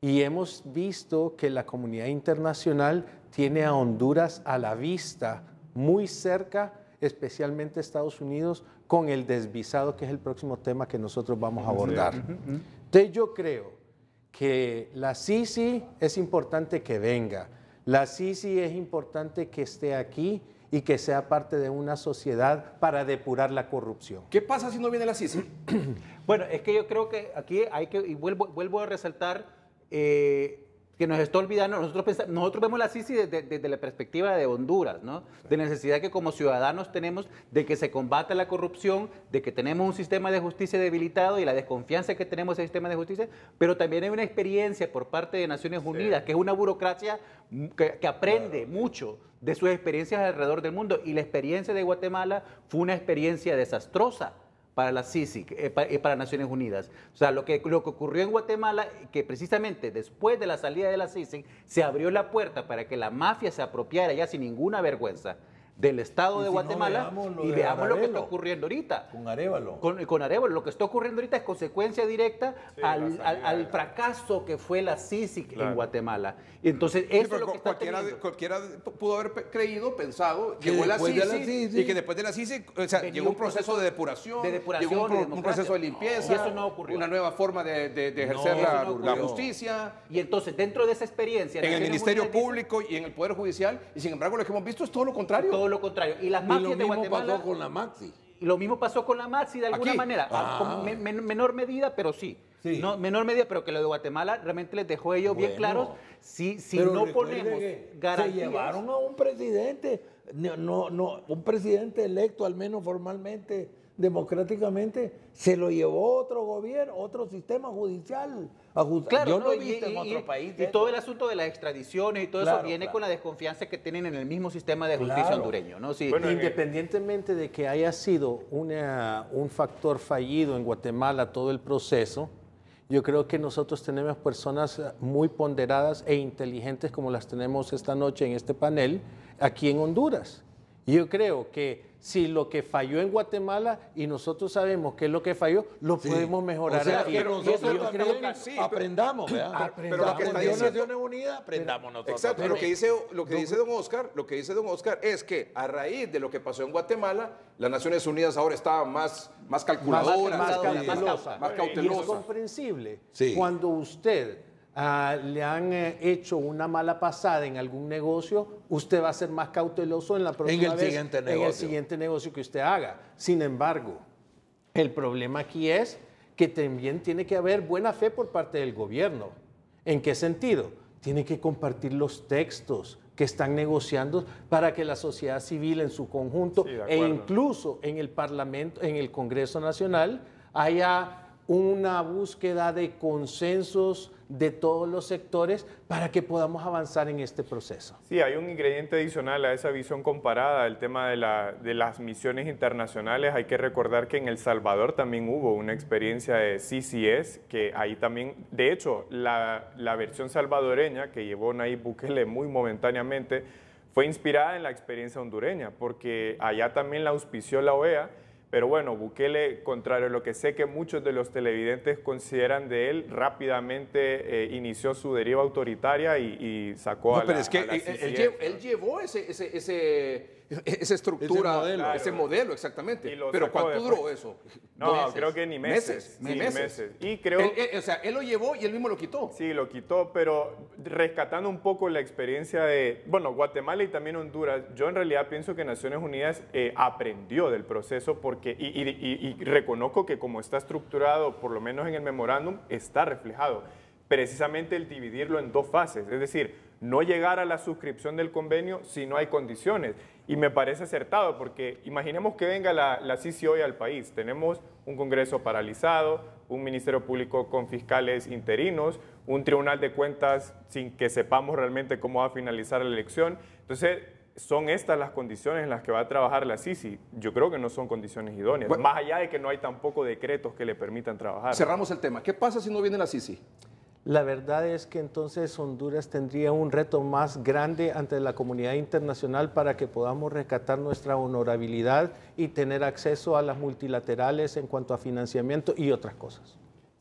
y hemos visto que la comunidad internacional tiene a Honduras a la vista, muy cerca, especialmente Estados Unidos, con el desvisado, que es el próximo tema que nosotros vamos a abordar. Entonces yo creo que la CICI es importante que venga, la CICI es importante que esté aquí y que sea parte de una sociedad para depurar la corrupción. ¿Qué pasa si no viene la CICI? Bueno, es que yo creo que aquí hay que, y vuelvo a resaltar, que nos está olvidando. Nosotros vemos la Sisi desde la perspectiva de Honduras, ¿no? De la necesidad que como ciudadanos tenemos de que se combata la corrupción, de que tenemos un sistema de justicia debilitado y la desconfianza que tenemos en el sistema de justicia, pero también hay una experiencia por parte de Naciones Unidas, que es una burocracia que aprende mucho de sus experiencias alrededor del mundo, y la experiencia de Guatemala fue una experiencia desastrosa para la CICIG y para Naciones Unidas. O sea, lo que ocurrió en Guatemala, que precisamente después de la salida de la CICIG, se abrió la puerta para que la mafia se apropiara ya sin ninguna vergüenza del Estado de Guatemala, y veamos lo que está ocurriendo ahorita. Con Arévalo. Con Arévalo. Lo que está ocurriendo ahorita es consecuencia directa al fracaso que fue la CICIG en Guatemala. Y entonces, eso es lo que está cualquiera pudo haber pensado, llegó la CICIG y que después de la CICIG, o sea, llegó un proceso de depuración, llegó un proceso de limpieza, y eso no ocurrió. Una nueva forma de ejercer la justicia. Y entonces, dentro de esa experiencia, en el Ministerio Público y en el Poder Judicial, y sin embargo, lo que hemos visto es todo lo contrario. Todo lo contrario. Y las mafias de Guatemala. Lo mismo pasó con la Maxi. Y lo mismo pasó con la Maxi de alguna manera. Con menor medida, pero sí. No, menor medida, pero que lo de Guatemala realmente les dejó ellos bien claros. Si no ponemos garantías. Se llevaron a un presidente, un presidente electo, al menos formalmente, democráticamente, se lo llevó otro gobierno, otro sistema judicial. Claro, yo no he visto en otro país. Y todo el asunto de las extradiciones y todo eso viene con la desconfianza que tienen en el mismo sistema de justicia hondureño, ¿no? Sí. Bueno, independientemente de que haya sido un factor fallido en Guatemala todo el proceso, yo creo que nosotros tenemos personas muy ponderadas e inteligentes como las tenemos esta noche en este panel aquí en Honduras. Y yo creo que si lo que falló en Guatemala y nosotros sabemos qué es lo que falló, lo podemos mejorar. O sea, aquí. que nosotros aprendamos, ¿verdad? Pero lo que está diciendo Naciones Unidas, aprendamos nosotros. Exacto, pero lo que dice don Oscar es que a raíz de lo que pasó en Guatemala, las Naciones Unidas ahora estaban más calculadoras, más cautelosas. Y es comprensible cuando usted le han hecho una mala pasada en algún negocio, usted va a ser más cauteloso en la próxima vez, en el siguiente negocio que usted haga. Sin embargo, el problema aquí es que también tiene que haber buena fe por parte del gobierno. ¿En qué sentido? Tiene que compartir los textos que están negociando para que la sociedad civil en su conjunto e incluso en el Parlamento, en el Congreso Nacional, haya una búsqueda de consensos de todos los sectores para que podamos avanzar en este proceso. Sí, hay un ingrediente adicional a esa visión comparada, el tema de las misiones internacionales. Hay que recordar que en El Salvador también hubo una experiencia de CCS, que ahí también, de hecho, la versión salvadoreña que llevó Nayib Bukele muy momentáneamente fue inspirada en la experiencia hondureña, porque allá también la auspició la OEA. Pero bueno, Bukele, contrario a lo que sé que muchos de los televidentes consideran de él, rápidamente inició su deriva autoritaria y sacó a la... Pero es que él llevó esa estructura, ese modelo exactamente. Pero ¿cuánto duró eso? No, creo que ni meses. Meses. Y creo... él lo llevó y él mismo lo quitó. Sí, lo quitó, pero rescatando un poco la experiencia de, Guatemala y también Honduras, yo en realidad pienso que Naciones Unidas aprendió del proceso porque, y reconozco que como está estructurado, por lo menos en el memorándum, está reflejado. Precisamente el dividirlo en dos fases, es decir, no llegar a la suscripción del convenio si no hay condiciones. Y me parece acertado porque imaginemos que venga la CICI hoy al país. Tenemos un Congreso paralizado, un Ministerio Público con fiscales interinos, un Tribunal de Cuentas sin que sepamos realmente cómo va a finalizar la elección. Entonces, son estas las condiciones en las que va a trabajar la CICI. Yo creo que no son condiciones idóneas, más allá de que no hay tampoco decretos que le permitan trabajar. Cerramos el tema. ¿Qué pasa si no viene la CICI? La verdad es que entonces Honduras tendría un reto más grande ante la comunidad internacional para que podamos rescatar nuestra honorabilidad y tener acceso a las multilaterales en cuanto a financiamiento y otras cosas.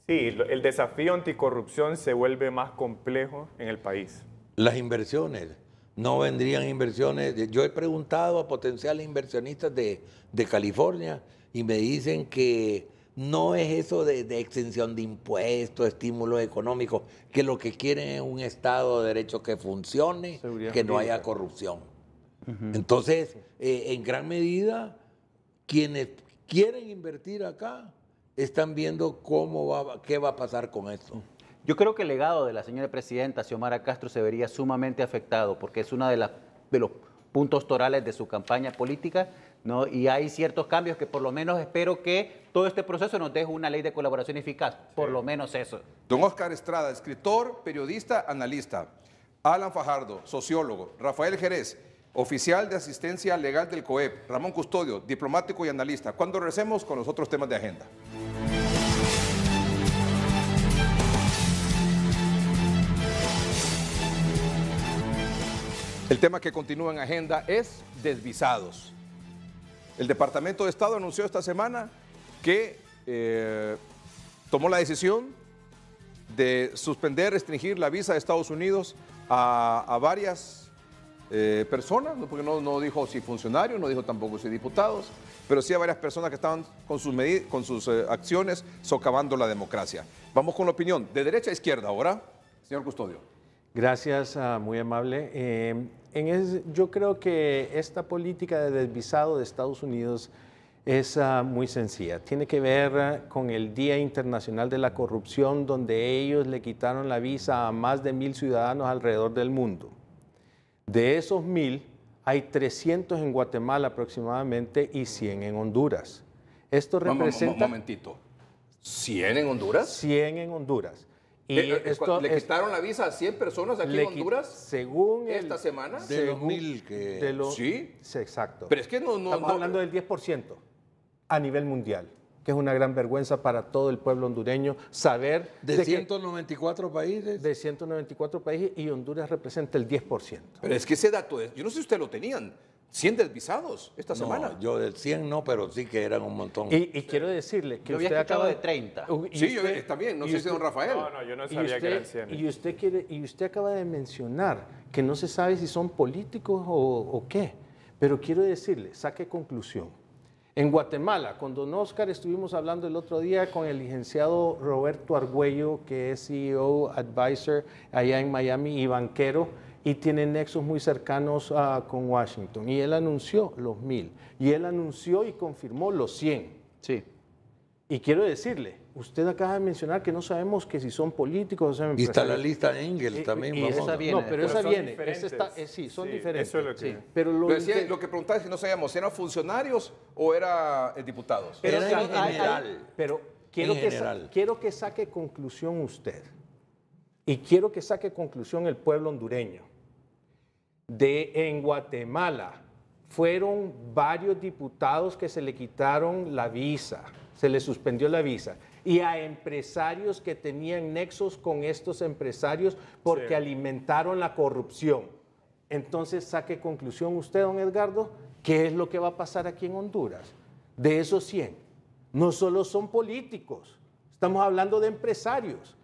Sí, el desafío anticorrupción se vuelve más complejo en el país. Las inversiones, no vendrían inversiones. Yo he preguntado a potenciales inversionistas de California y me dicen que no es eso de exención de impuestos, estímulos económicos, que lo que quieren es un Estado de Derecho que funcione, que no haya corrupción. Entonces, en gran medida, quienes quieren invertir acá están viendo qué va a pasar con esto. Yo creo que el legado de la señora presidenta Xiomara Castro se vería sumamente afectado porque es uno de los puntos torales de su campaña política, ¿no? Y hay ciertos cambios que por lo menos espero que todo este proceso nos deje una ley de colaboración eficaz, por lo menos eso. Don Óscar Estrada, escritor, periodista, analista. Alan Fajardo, sociólogo. Rafael Jerez, oficial de asistencia legal del COEP. Ramón Custodio, diplomático y analista. Cuando regresemos con los otros temas de agenda. El tema que continúa en agenda es desvisados. El Departamento de Estado anunció esta semana que tomó la decisión de suspender, restringir la visa de Estados Unidos a varias personas, porque no dijo si funcionarios, no dijo tampoco si diputados, pero sí a varias personas que estaban con sus acciones socavando la democracia. Vamos con la opinión de derecha a izquierda ahora. Señor Custodio. Gracias, muy amable. Yo creo que esta política de desvisado de Estados Unidos es muy sencilla. Tiene que ver con el Día Internacional de la Corrupción, donde ellos le quitaron la visa a más de 1,000 ciudadanos alrededor del mundo. De esos 1,000, hay 300 en Guatemala aproximadamente y 100 en Honduras. Esto representa... Un momentito. ¿100 en Honduras? 100 en Honduras. Y ¿Le quitaron la visa a 100 personas aquí en Honduras? Según ¿Esta semana? De los 1,000 que... Sí. Exacto. Pero es que Estamos hablando del 10% a nivel mundial, que es una gran vergüenza para todo el pueblo hondureño saber... ¿De 194 países? De 194 países y Honduras representa el 10%. Pero es que ese dato, yo no sé si ustedes lo tenían, 100 desvisados esta semana. No, yo del 100 no, pero sí que eran un montón. Y quiero decirle que yo había usted acaba de 30. Sí, yo también, no sé si don Rafael. No, yo no sabía que eran 100. Y usted acaba de mencionar que no se sabe si son políticos o qué, pero quiero decirle, saque conclusión. En Guatemala, con don Óscar estuvimos hablando el otro día con el licenciado Roberto Argüello, que es CEO, advisor allá en Miami y banquero, y tiene nexos muy cercanos con Washington. Y él anunció los 1,000. Y él anunció y confirmó los 100. Sí. Y quiero decirle, usted acaba de mencionar que no sabemos que si son políticos o son Y está la empresarios. lista Engel también. y esa viene No, pero después. esa Son viene. diferentes. Sí, son Sí, diferentes. eso es lo que... Sí, pero Lo que preguntaba es si no sabíamos, ¿eran funcionarios o eran diputados? pero Era en general. Pero general. quiero que saque conclusión usted. Y quiero que saque conclusión el pueblo hondureño. En Guatemala fueron varios diputados que se le quitaron la visa, se le suspendió la visa, y a empresarios que tenían nexos con estos empresarios porque Sí. alimentaron la corrupción. Entonces, saque conclusión usted, don Edgardo, ¿qué es lo que va a pasar aquí en Honduras? De esos 100, no solo son políticos, estamos hablando de empresarios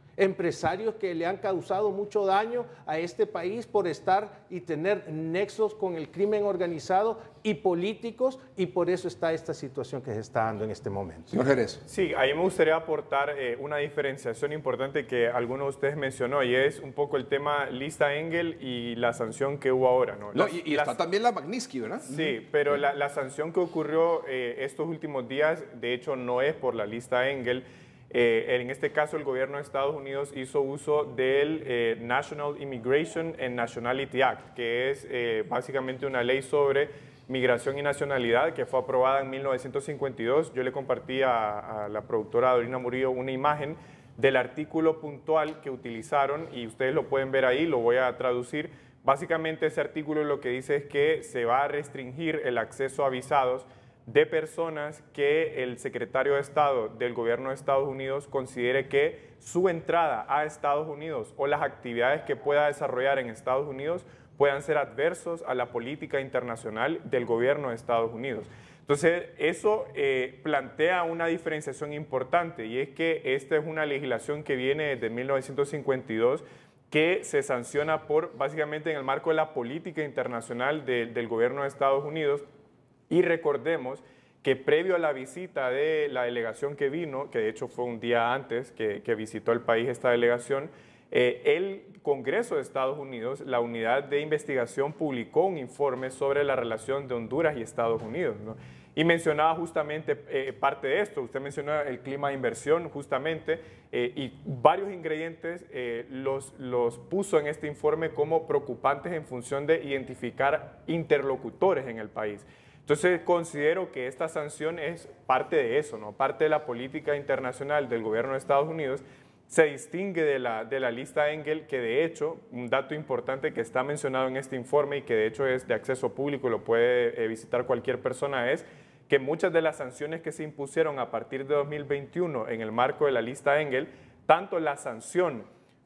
que le han causado mucho daño a este país por estar y tener nexos con el crimen organizado y políticos, y por eso está esta situación que se está dando en este momento. Señor Jerez. Sí, ahí me gustaría aportar una diferenciación importante que alguno de ustedes mencionó, y es un poco el tema lista Engel y la sanción que hubo ahora, ¿no? No, y está también la Magnitsky, ¿verdad? Sí, pero la sanción que ocurrió estos últimos días, de hecho, no es por la lista Engel. En este caso, el gobierno de Estados Unidos hizo uso del National Immigration and Nationality Act, que es básicamente una ley sobre migración y nacionalidad que fue aprobada en 1952. Yo le compartí a la productora Dorina Murillo una imagen del artículo puntual que utilizaron y ustedes lo pueden ver ahí, lo voy a traducir. Básicamente ese artículo lo que dice es que se va a restringir el acceso a visados de personas que el secretario de Estado del gobierno de Estados Unidos considere que su entrada a Estados Unidos o las actividades que pueda desarrollar en Estados Unidos puedan ser adversos a la política internacional del gobierno de Estados Unidos. Entonces, eso plantea una diferenciación importante, y es que esta es una legislación que viene desde 1952 que se sanciona básicamente en el marco de la política internacional del gobierno de Estados Unidos. Y recordemos que previo a la visita de la delegación que vino, que de hecho fue un día antes que visitó el país esta delegación, el Congreso de Estados Unidos, la unidad de investigación, publicó un informe sobre la relación de Honduras y Estados Unidos, ¿no? Y mencionaba justamente parte de esto, usted mencionó el clima de inversión justamente, y varios ingredientes los puso en este informe como preocupantes en función de identificar interlocutores en el país. Entonces considero que esta sanción es parte de eso, ¿no? Parte de la política internacional del gobierno de Estados Unidos. Se distingue de la lista Engel, que de hecho, un dato importante que está mencionado en este informe y que de hecho es de acceso público, lo puede visitar cualquier persona, es que muchas de las sanciones que se impusieron a partir de 2021 en el marco de la lista Engel, tanto la sanción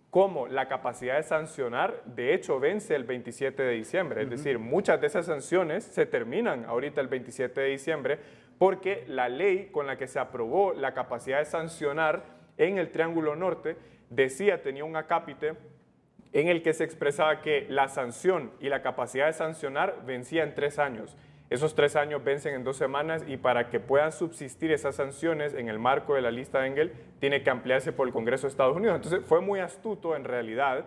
como la capacidad de sancionar, de hecho vence el 27 de diciembre. Es decir, muchas de esas sanciones se terminan ahorita el 27 de diciembre porque la ley con la que se aprobó la capacidad de sancionar en el Triángulo Norte, tenía un acápite en el que se expresaba que la sanción y la capacidad de sancionar vencía en 3 años. Esos 3 años vencen en 2 semanas y para que puedan subsistir esas sanciones en el marco de la lista Engel, tiene que ampliarse por el Congreso de Estados Unidos. Entonces fue muy astuto en realidad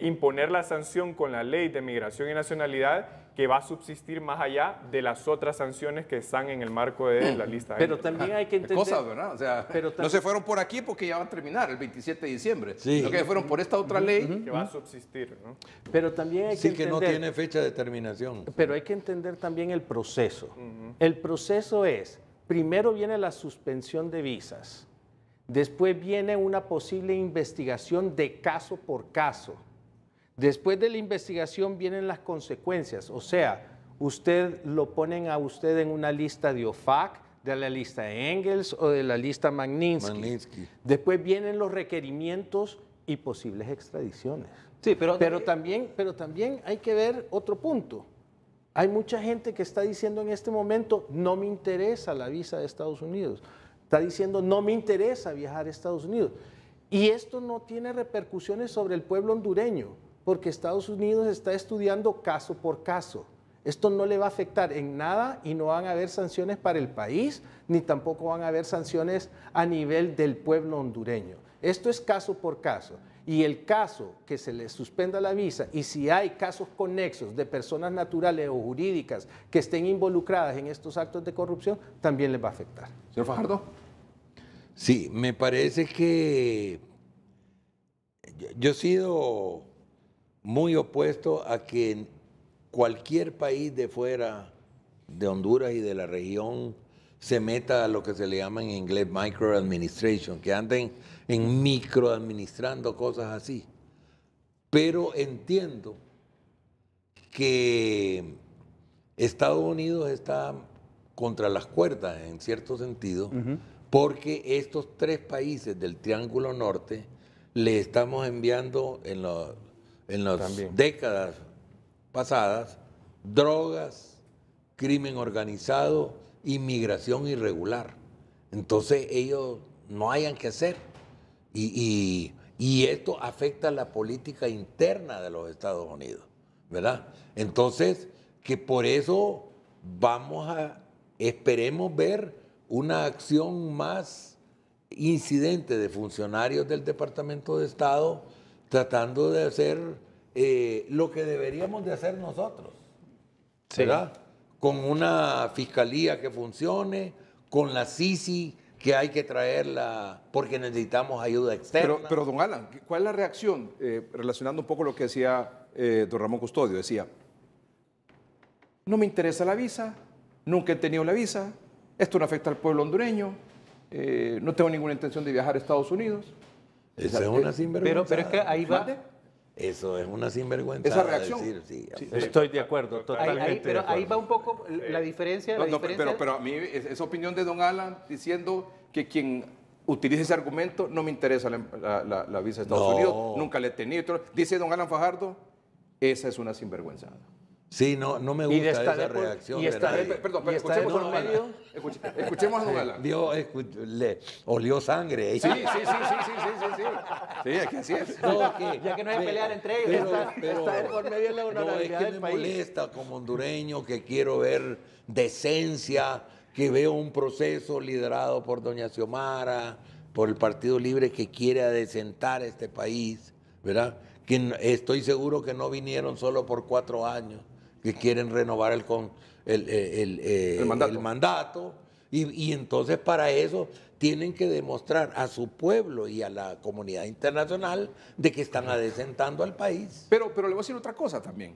imponer la sanción con la ley de migración y nacionalidad que va a subsistir más allá de las otras sanciones que están en el marco de la lista. Pero también hay que entender... Cosas, ¿verdad? O sea, no se fueron por aquí porque ya va a terminar el 27 de diciembre, sino que fueron por esta otra ley. Que va a subsistir, ¿no? Pero también hay que entender... que no tiene fecha de terminación. Pero hay que entender también el proceso. El proceso es, primero viene la suspensión de visas, después viene una posible investigación de caso por caso. Después de la investigación vienen las consecuencias, o sea, usted lo ponen a usted en una lista de OFAC, de la lista de Engels o de la lista Magnitsky. Después vienen los requerimientos y posibles extradiciones. Sí, pero también hay que ver otro punto. Hay mucha gente que está diciendo en este momento, no me interesa la visa de Estados Unidos. Está diciendo, no me interesa viajar a Estados Unidos. Y esto no tiene repercusiones sobre el pueblo hondureño, porque Estados Unidos está estudiando caso por caso. Esto no le va a afectar en nada y no van a haber sanciones para el país, ni tampoco van a haber sanciones a nivel del pueblo hondureño. Esto es caso por caso. Y el caso que se le suspenda la visa, y si hay casos conexos de personas naturales o jurídicas que estén involucradas en estos actos de corrupción, también les va a afectar. Señor Fajardo. Sí, me parece que yo he sido muy opuesto a que cualquier país de fuera de Honduras y de la región se meta a lo que se le llama en inglés microadministration, que anden en microadministrando cosas así. Pero entiendo que Estados Unidos está contra las cuerdas en cierto sentido, porque estos 3 países del Triángulo Norte le estamos enviando en las décadas pasadas drogas, crimen organizado, inmigración irregular. Entonces ellos no hayan que hacer. Y esto afecta la política interna de los Estados Unidos, ¿verdad? Entonces, que por eso esperemos ver una acción más incidente de funcionarios del Departamento de Estado tratando de hacer lo que deberíamos de hacer nosotros, ¿verdad? Sí. Con una fiscalía que funcione, con la CICI que hay que traerla porque necesitamos ayuda externa. Pero don Alan, ¿cuál es la reacción? Relacionando un poco lo que decía don Ramón Custodio, decía, no me interesa la visa, nunca he tenido la visa, esto no afecta al pueblo hondureño, no tengo ninguna intención de viajar a Estados Unidos. Esa es una sinvergüenza. Pero es que ahí va... Eso es una sinvergüenza. Esa reacción. Sí. Estoy de acuerdo, totalmente. Pero ahí va un poco la diferencia. Pero a mí esa opinión de don Alan diciendo que quien utilice ese argumento no me interesa la visa de Estados Unidos, nunca le he tenido. Dice don Alan Fajardo, esa es una sinvergüenza. Sí, no me gusta esa reacción. Perdón, escuchemos a don Alan. Escuchemos a don Alan. Olió sangre. Sí, es que así es. Ya que no hay que pelear entre ellos. Pero por medio de la honorabilidad del país. Me molesta como hondureño que quiero ver decencia, que veo un proceso liderado por doña Xiomara, por el Partido Libre que quiere adecentar este país, ¿verdad? Que estoy seguro que no vinieron solo por 4 años, que quieren renovar el mandato. Y entonces para eso tienen que demostrar a su pueblo y a la comunidad internacional de que están adecentando al país. Pero le voy a decir otra cosa también.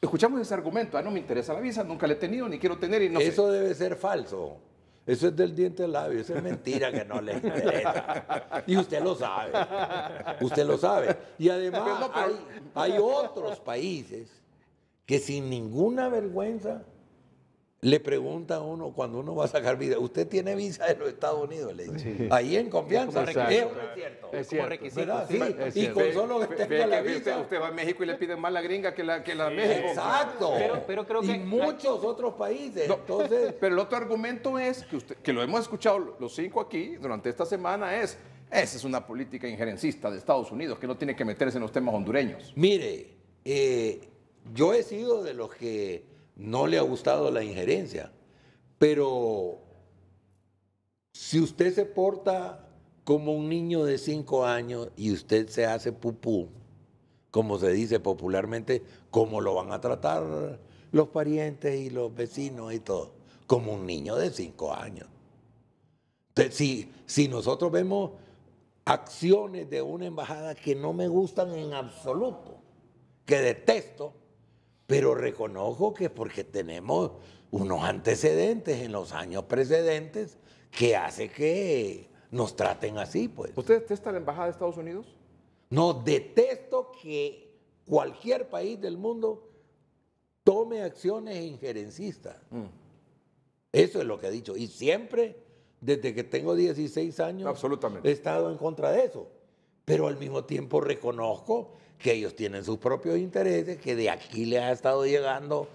Escuchamos ese argumento, no me interesa la visa, nunca la he tenido, ni quiero tener y no sé. Eso debe ser falso. Eso es del diente al labio, eso es mentira que no le interesa. Y usted lo sabe. Usted lo sabe. Y además hay otros países que sin ninguna vergüenza le pregunta a uno cuando uno va a sacar visa, ¿usted tiene visa de los Estados Unidos? Le dice. Sí. Ahí en confianza. Es cierto. Es como requisito. Sí. Y con solo que tenga la visa. Usted va a México y le piden más la gringa que la México. Exacto. Pero creo que y muchos otros países. No, entonces, pero el otro argumento es que lo hemos escuchado los 5 aquí durante esta semana esa es una política injerencista de Estados Unidos que no tiene que meterse en los temas hondureños. Mire, yo he sido de los que no le ha gustado la injerencia, pero si usted se porta como un niño de 5 años y usted se hace pupú, como se dice popularmente, ¿cómo lo van a tratar los parientes y los vecinos y todo? Como un niño de 5 años. Entonces, si nosotros vemos acciones de una embajada que no me gustan en absoluto, que detesto, pero reconozco que porque tenemos unos antecedentes en los años precedentes que hace que nos traten así, pues. ¿Usted detesta la embajada de Estados Unidos? No, detesto que cualquier país del mundo tome acciones injerencistas. Eso es lo que he dicho. Y siempre, desde que tengo 16 años, absolutamente, he estado en contra de eso. Pero al mismo tiempo reconozco que ellos tienen sus propios intereses, que de aquí les ha estado llegando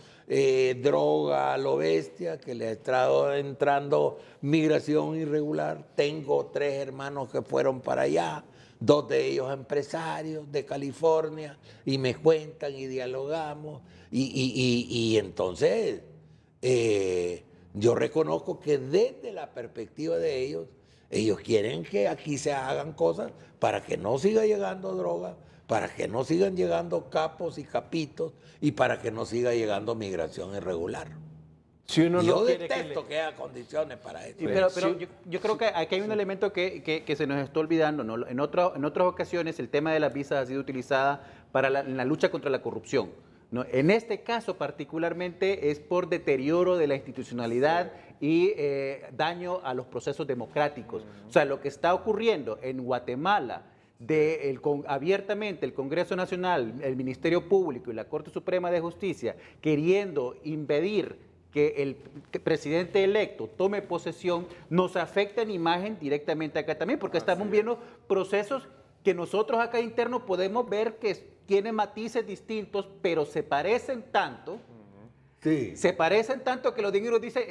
droga a lo bestia, que les ha estado entrando migración irregular. Tengo 3 hermanos que fueron para allá, 2 de ellos empresarios de California, y me cuentan y dialogamos. Y entonces yo reconozco que desde la perspectiva de ellos quieren que aquí se hagan cosas para que no siga llegando droga, para que no sigan llegando capos y capitos y para que no siga llegando migración irregular. Si uno y no yo quiere detesto que haya condiciones para eso. Sí, pero yo creo que aquí hay un elemento que se nos está olvidando, ¿no? En otras ocasiones el tema de las visas ha sido utilizada en la lucha contra la corrupción, ¿no? En este caso particularmente es por deterioro de la institucionalidad y daño a los procesos democráticos. O sea, lo que está ocurriendo en Guatemala, abiertamente el Congreso Nacional, el Ministerio Público y la Corte Suprema de Justicia queriendo impedir que el presidente electo tome posesión, nos afecta en imagen directamente acá también, porque estamos viendo procesos que nosotros acá internos podemos ver que tienen matices distintos, pero se parecen tanto, se parecen tanto que los dignos dicen,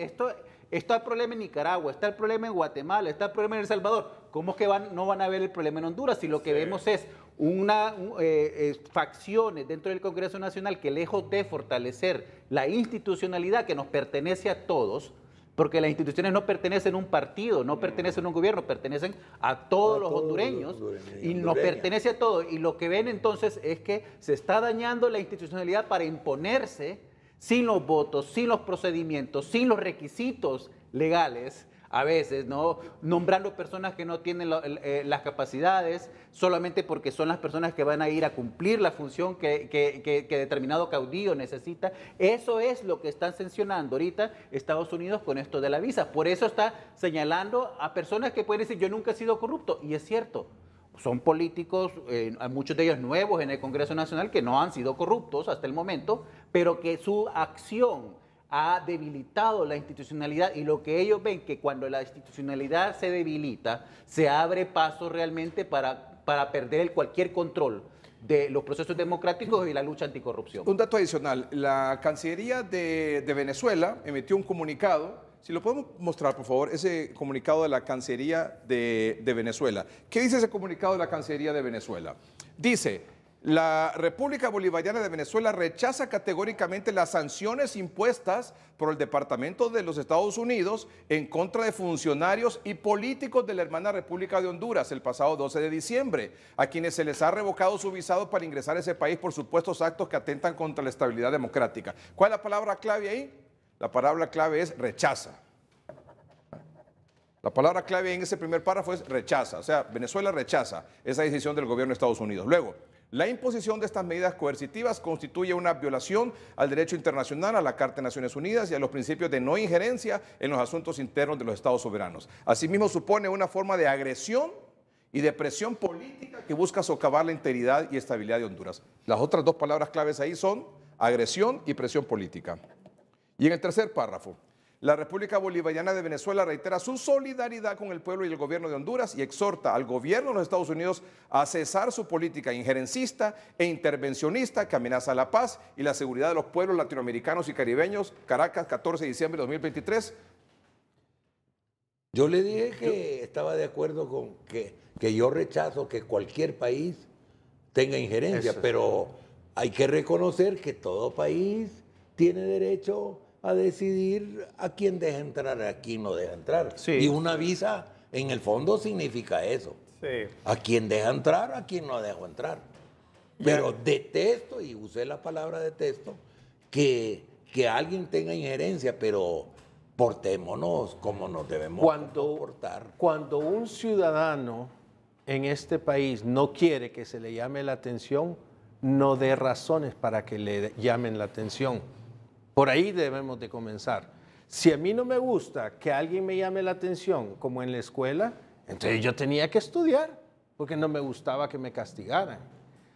está el problema en Nicaragua, está el problema en Guatemala, está el problema en El Salvador. ¿Cómo es que no van a ver el problema en Honduras? Si lo que vemos es facciones dentro del Congreso Nacional que lejos de fortalecer la institucionalidad que nos pertenece a todos, porque las instituciones no pertenecen a un partido, no pertenecen a un gobierno, pertenecen a todos los hondureños y nos pertenece a todos. Y lo que ven entonces es que se está dañando la institucionalidad para imponerse sin los votos, sin los procedimientos, sin los requisitos legales, a veces, ¿no? Nombrando personas que no tienen las capacidades, solamente porque son las personas que van a ir a cumplir la función que determinado caudillo necesita. Eso es lo que están sancionando ahorita Estados Unidos con esto de la visa. Por eso está señalando a personas que pueden decir, yo nunca he sido corrupto, y es cierto. Son políticos, muchos de ellos nuevos en el Congreso Nacional, que no han sido corruptos hasta el momento, pero que su acción ha debilitado la institucionalidad, y lo que ellos ven que cuando la institucionalidad se debilita, se abre paso realmente para perder cualquier control de los procesos democráticos y la lucha anticorrupción. Un dato adicional, la Cancillería de Venezuela emitió un comunicado. Si lo podemos mostrar, por favor, ese comunicado de la Cancillería de Venezuela. ¿Qué dice ese comunicado de la Cancillería de Venezuela? Dice, La República Bolivariana de Venezuela rechaza categóricamente las sanciones impuestas por el Departamento de los Estados Unidos en contra de funcionarios y políticos de la hermana República de Honduras el pasado 12 de diciembre, a quienes se les ha revocado su visado para ingresar a ese país por supuestos actos que atentan contra la estabilidad democrática. ¿Cuál es la palabra clave ahí? La palabra clave es rechaza. La palabra clave en ese primer párrafo es rechaza, o sea, Venezuela rechaza esa decisión del gobierno de Estados Unidos. Luego, la imposición de estas medidas coercitivas constituye una violación al derecho internacional, a la Carta de Naciones Unidas y a los principios de no injerencia en los asuntos internos de los estados soberanos. Asimismo, supone una forma de agresión y de presión política que busca socavar la integridad y estabilidad de Honduras. Las otras dos palabras claves ahí son agresión y presión política. Y en el tercer párrafo, la República Bolivariana de Venezuela reitera su solidaridad con el pueblo y el gobierno de Honduras y exhorta al gobierno de los Estados Unidos a cesar su política injerencista e intervencionista que amenaza la paz y la seguridad de los pueblos latinoamericanos y caribeños. Caracas, 14 de diciembre de 2023. Yo le dije que estaba de acuerdo con que yo rechazo que cualquier país tenga injerencia, pero hay que reconocer que todo país tiene derecho a decidir a quién deja entrar, a quién no deja entrar. Sí. Y una visa, en el fondo, significa eso. Sí. A quién deja entrar, a quién no deja entrar. Pero detesto, y usé la palabra detesto, que alguien tenga injerencia, pero portémonos como nos debemos comportar. Cuando un ciudadano en este país no quiere que se le llame la atención, no dé razones para que le llamen la atención. Por ahí debemos de comenzar. Si a mí no me gusta que alguien me llame la atención, como en la escuela, entonces yo tenía que estudiar, porque no me gustaba que me castigaran.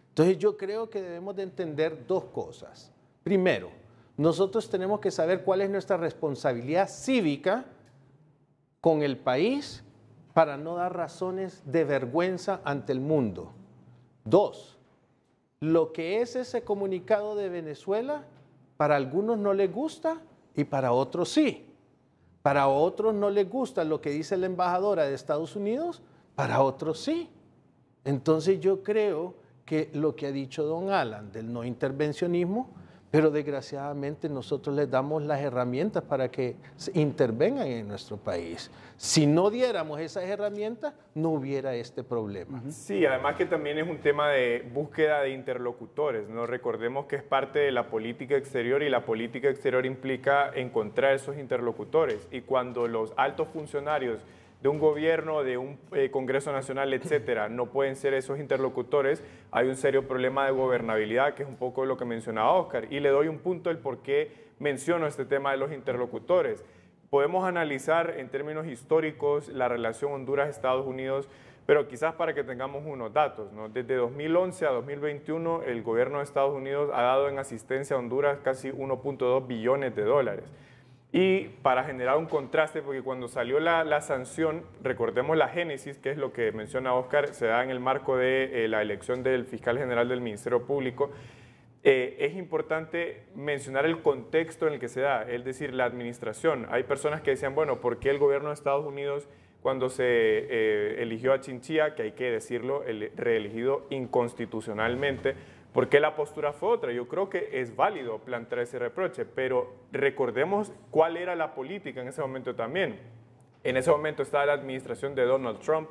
Entonces yo creo que debemos de entender dos cosas. Primero, nosotros tenemos que saber cuál es nuestra responsabilidad cívica con el país para no dar razones de vergüenza ante el mundo. Dos, lo que es ese comunicado de Venezuela, para algunos no les gusta y para otros sí. Para otros no les gusta lo que dice la embajadora de Estados Unidos, para otros sí. Entonces yo creo que lo que ha dicho don Alan del no intervencionismo, pero desgraciadamente nosotros les damos las herramientas para que intervengan en nuestro país. Si no diéramos esas herramientas, no hubiera este problema. Sí, además que también es un tema de búsqueda de interlocutores, ¿no? Recordemos que es parte de la política exterior y la política exterior implica encontrar esos interlocutores. Y cuando los altos funcionarios de un gobierno, de un Congreso Nacional, etcétera, no pueden ser esos interlocutores, hay un serio problema de gobernabilidad, que es un poco lo que mencionaba Oscar. Y le doy un punto del por qué menciono este tema de los interlocutores. Podemos analizar en términos históricos la relación Honduras-Estados Unidos, pero quizás para que tengamos unos datos, ¿no? Desde 2011 a 2021, el gobierno de Estados Unidos ha dado en asistencia a Honduras casi 1.2 billones de dólares. Y para generar un contraste, porque cuando salió la sanción, recordemos la génesis, que es lo que menciona Oscar, se da en el marco de la elección del fiscal general del Ministerio Público. Es importante mencionar el contexto en el que se da, es decir, la administración. Hay personas que decían, bueno, ¿por qué el gobierno de Estados Unidos, cuando se eligió a Chinchilla, que hay que decirlo, reelegido inconstitucionalmente, ¿por qué la postura fue otra? Yo creo que es válido plantear ese reproche, pero recordemos cuál era la política en ese momento también. En ese momento estaba la administración de Donald Trump,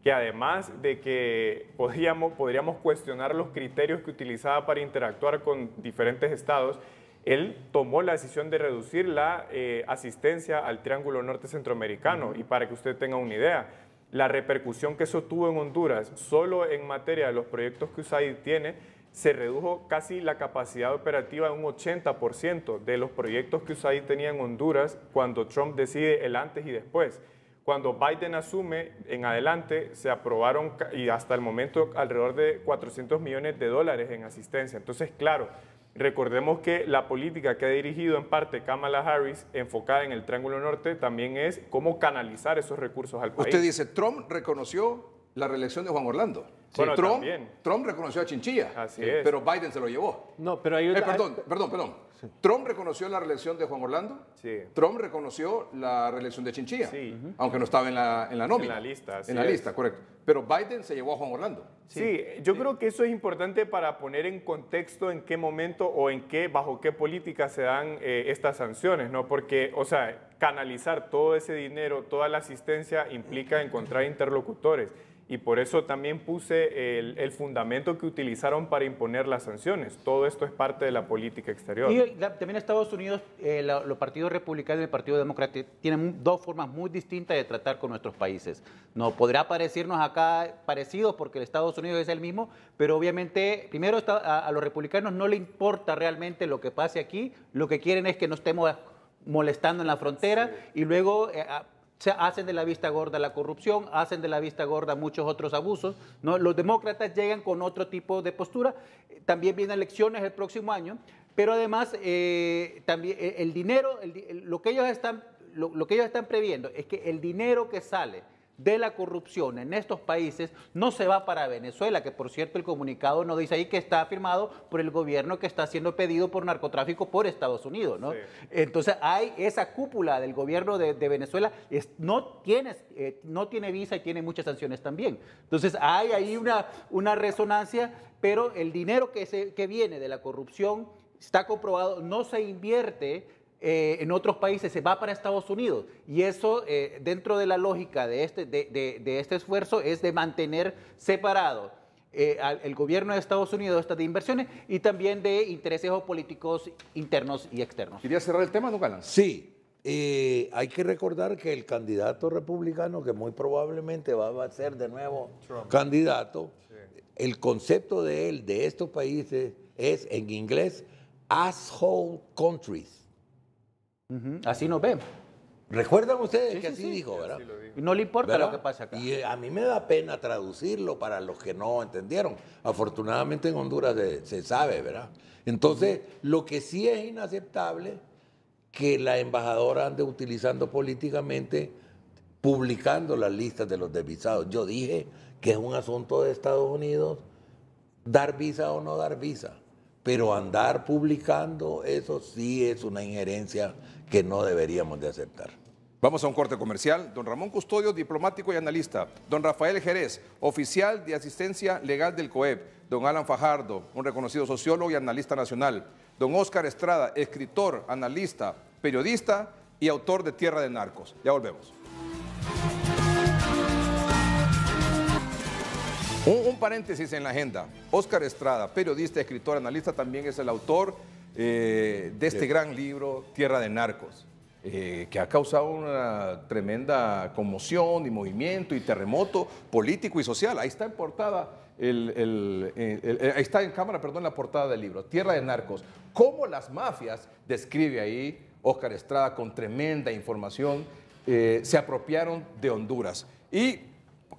que además de que podríamos cuestionar los criterios que utilizaba para interactuar con diferentes estados, él tomó la decisión de reducir la asistencia al Triángulo Norte Centroamericano. Y para que usted tenga una idea, la repercusión que eso tuvo en Honduras, solo en materia de los proyectos que USAID tiene, se redujo casi la capacidad operativa en un 80% de los proyectos que USAID tenía en Honduras cuando Trump decide el antes y después. Cuando Biden asume, en adelante se aprobaron y hasta el momento alrededor de 400 millones de dólares en asistencia. Entonces, claro, recordemos que la política que ha dirigido en parte Kamala Harris, enfocada en el Triángulo Norte, también es cómo canalizar esos recursos al país. Usted dice, Trump reconoció la reelección de Juan Orlando. Sí, bueno, Trump reconoció a Chinchilla, Así es. pero Biden se lo llevó. No, pero hay perdón. Trump reconoció la reelección de Juan Orlando. Sí. Trump reconoció la reelección de Chinchilla. Sí. Aunque no estaba en la nómina. En la lista, así En la es. lista, correcto. Pero Biden se llevó a Juan Orlando. Sí, yo creo que eso es importante para poner en contexto en qué momento o bajo qué política se dan estas sanciones, ¿no? Porque, o sea, canalizar todo ese dinero, toda la asistencia implica encontrar interlocutores. Y por eso también puse el fundamento que utilizaron para imponer las sanciones. Todo esto es parte de la política exterior. Y también Estados Unidos, los partidos republicanos y el Partido Demócrata tienen dos formas muy distintas de tratar con nuestros países. No podrá parecernos acá parecidos porque el Estados Unidos es el mismo, pero obviamente primero a los republicanos no le importa realmente lo que pase aquí, lo que quieren es que no estemos molestando en la frontera y luego hacen de la vista gorda la corrupción, hacen de la vista gorda muchos otros abusos, ¿no? Los demócratas llegan con otro tipo de postura, también vienen elecciones el próximo año, pero además también el dinero, lo que ellos están previendo es que el dinero que sale de la corrupción en estos países no se va para Venezuela, que por cierto el comunicado no dice ahí que está firmado por el gobierno que está siendo pedido por narcotráfico por Estados Unidos, ¿no? Sí. Entonces hay esa cúpula del gobierno de Venezuela, no tiene visa y tiene muchas sanciones también. Entonces hay ahí una resonancia, pero el dinero que viene de la corrupción está comprobado, no se invierte en otros países, se va para Estados Unidos. Y eso, dentro de la lógica de este esfuerzo, es de mantener separado el gobierno de Estados Unidos de estas inversiones y también de intereses políticos internos y externos. ¿Quería cerrar el tema, don Galán? Sí. Hay que recordar que el candidato republicano, que muy probablemente va a ser de nuevo candidato, el concepto de él, de estos países, es en inglés, asshole countries. Así nos ven. ¿Recuerdan ustedes que así dijo, verdad? Y no le importa ¿verdad? lo que pasa acá. Y a mí me da pena traducirlo para los que no entendieron. Afortunadamente en Honduras se sabe, ¿verdad? Entonces, lo que sí es inaceptable que la embajadora ande utilizando políticamente, publicando las listas de los desvisados. Yo dije que es un asunto de Estados Unidos, dar visa o no dar visa. Pero andar publicando, eso sí es una injerencia que no deberíamos de aceptar. Vamos a un corte comercial. Don Ramón Custodio, diplomático y analista. Don Rafael Jerez, oficial de asistencia legal del COEP. Don Alan Fajardo, un reconocido sociólogo y analista nacional. Don Óscar Estrada, escritor, analista, periodista y autor de Tierra de Narcos. Ya volvemos. Un paréntesis en la agenda. Óscar Estrada, periodista, escritor, analista, también es el autor de este gran libro, Tierra de Narcos, que ha causado una tremenda conmoción y movimiento y terremoto político y social. Ahí está en portada, ahí está en cámara, perdón, la portada del libro, Tierra de Narcos. Cómo las mafias, describe ahí Óscar Estrada con tremenda información, se apropiaron de Honduras. Y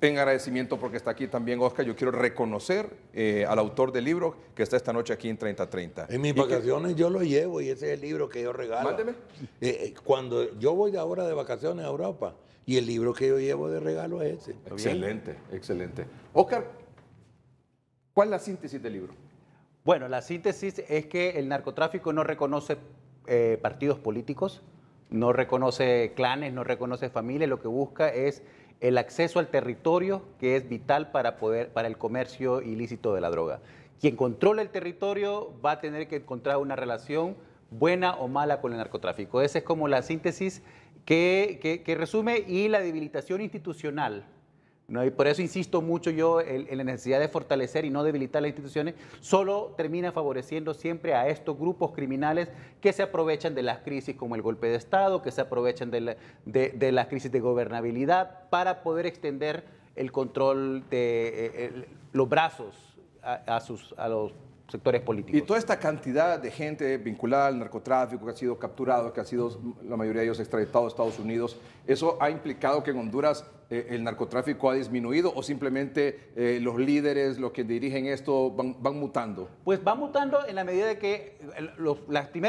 en agradecimiento porque está aquí también Óscar, yo quiero reconocer al autor del libro que está esta noche aquí en 3030. En mis vacaciones yo lo llevo y ese es el libro que yo regalo. Mándeme. Cuando yo voy ahora de vacaciones a Europa y el libro que yo llevo de regalo es ese. Excelente, excelente. Óscar, ¿cuál es la síntesis del libro? Bueno, la síntesis es que el narcotráfico no reconoce partidos políticos, no reconoce clanes, no reconoce familias, lo que busca es el acceso al territorio, que es vital para el comercio ilícito de la droga. Quien controla el territorio va a tener que encontrar una relación buena o mala con el narcotráfico. Esa es como la síntesis que resume, y la debilitación institucional, ¿no? Y por eso insisto mucho yo en la necesidad de fortalecer y no debilitar las instituciones, solo termina favoreciendo siempre a estos grupos criminales que se aprovechan de las crisis como el golpe de Estado, que se aprovechan de las crisis de gobernabilidad para poder extender el control de los brazos a los sectores políticos. Y toda esta cantidad de gente vinculada al narcotráfico que ha sido capturado, que ha sido la mayoría de ellos extraditados a Estados Unidos, ¿eso ha implicado que en Honduras el narcotráfico ha disminuido o simplemente los líderes, los que dirigen esto, van mutando? Pues va mutando en la medida de que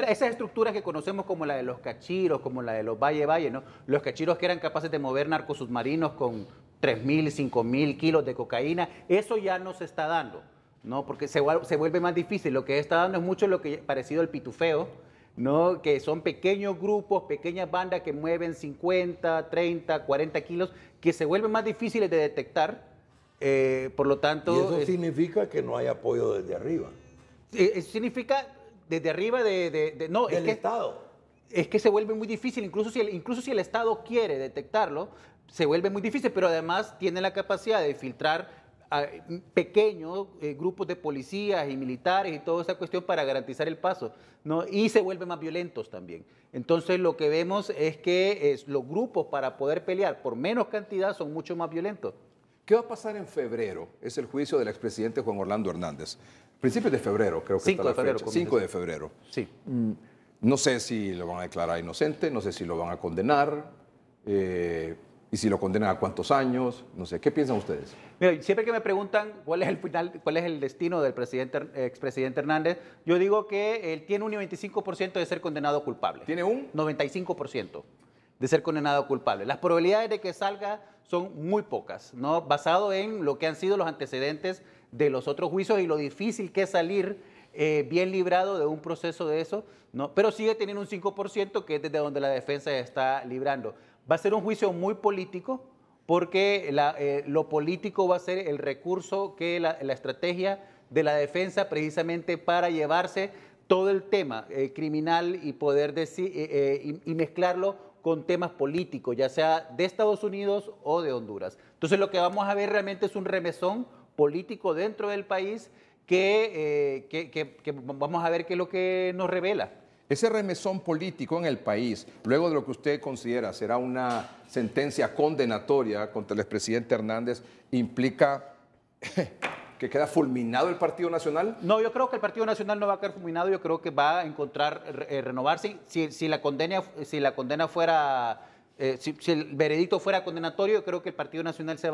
esas estructuras que conocemos como la de los cachiros, como la de los Valle, ¿no? Los cachiros que eran capaces de mover narcosubmarinos con 3.000, 5.000 kilos de cocaína, eso ya no se está dando, ¿no? Porque se vuelve más difícil. Lo que está dando es mucho lo que parecido al pitufeo, ¿no? Que son pequeños grupos, pequeñas bandas que mueven 50, 30, 40 kilos, que se vuelven más difíciles de detectar. Por lo tanto... Y eso significa que no hay apoyo desde arriba. Eso significa desde arriba no, del Estado. Es que se vuelve muy difícil, incluso si el Estado quiere detectarlo, se vuelve muy difícil, pero además tiene la capacidad de filtrar a pequeños grupos de policías y militares y toda esa cuestión para garantizar el paso, ¿no? Y se vuelven más violentos también. Entonces lo que vemos es que los grupos para poder pelear por menos cantidad son mucho más violentos. ¿Qué va a pasar en febrero? Es el juicio del expresidente Juan Orlando Hernández. Principios de febrero, creo que 5 está de febrero, la fecha. 5 de febrero. Sí. No sé si lo van a declarar inocente, no sé si lo van a condenar, y si lo condenan a cuántos años, no sé. ¿Qué piensan ustedes? Mira, siempre que me preguntan cuál es el final, cuál es el destino del expresidente Hernández, yo digo que él tiene un 95% de ser condenado culpable. ¿Tiene un? 95% de ser condenado culpable. Las probabilidades de que salga son muy pocas, ¿no? Basado en lo que han sido los antecedentes de los otros juicios y lo difícil que es salir bien librado de un proceso de eso, ¿no? Pero sigue teniendo un 5% que es desde donde la defensa está librando. Va a ser un juicio muy político porque lo político va a ser el recurso que la estrategia de la defensa precisamente para llevarse todo el tema criminal y poder y mezclarlo con temas políticos, ya sea de Estados Unidos o de Honduras. Entonces lo que vamos a ver realmente es un remesón político dentro del país que vamos a ver qué es lo que nos revela. Ese remesón político en el país, luego de lo que usted considera será una sentencia condenatoria contra el expresidente Hernández, ¿implica que queda fulminado el Partido Nacional? No, yo creo que el Partido Nacional no va a quedar fulminado, yo creo que va a encontrar renovarse. Si el veredicto fuera condenatorio, yo creo que el Partido Nacional se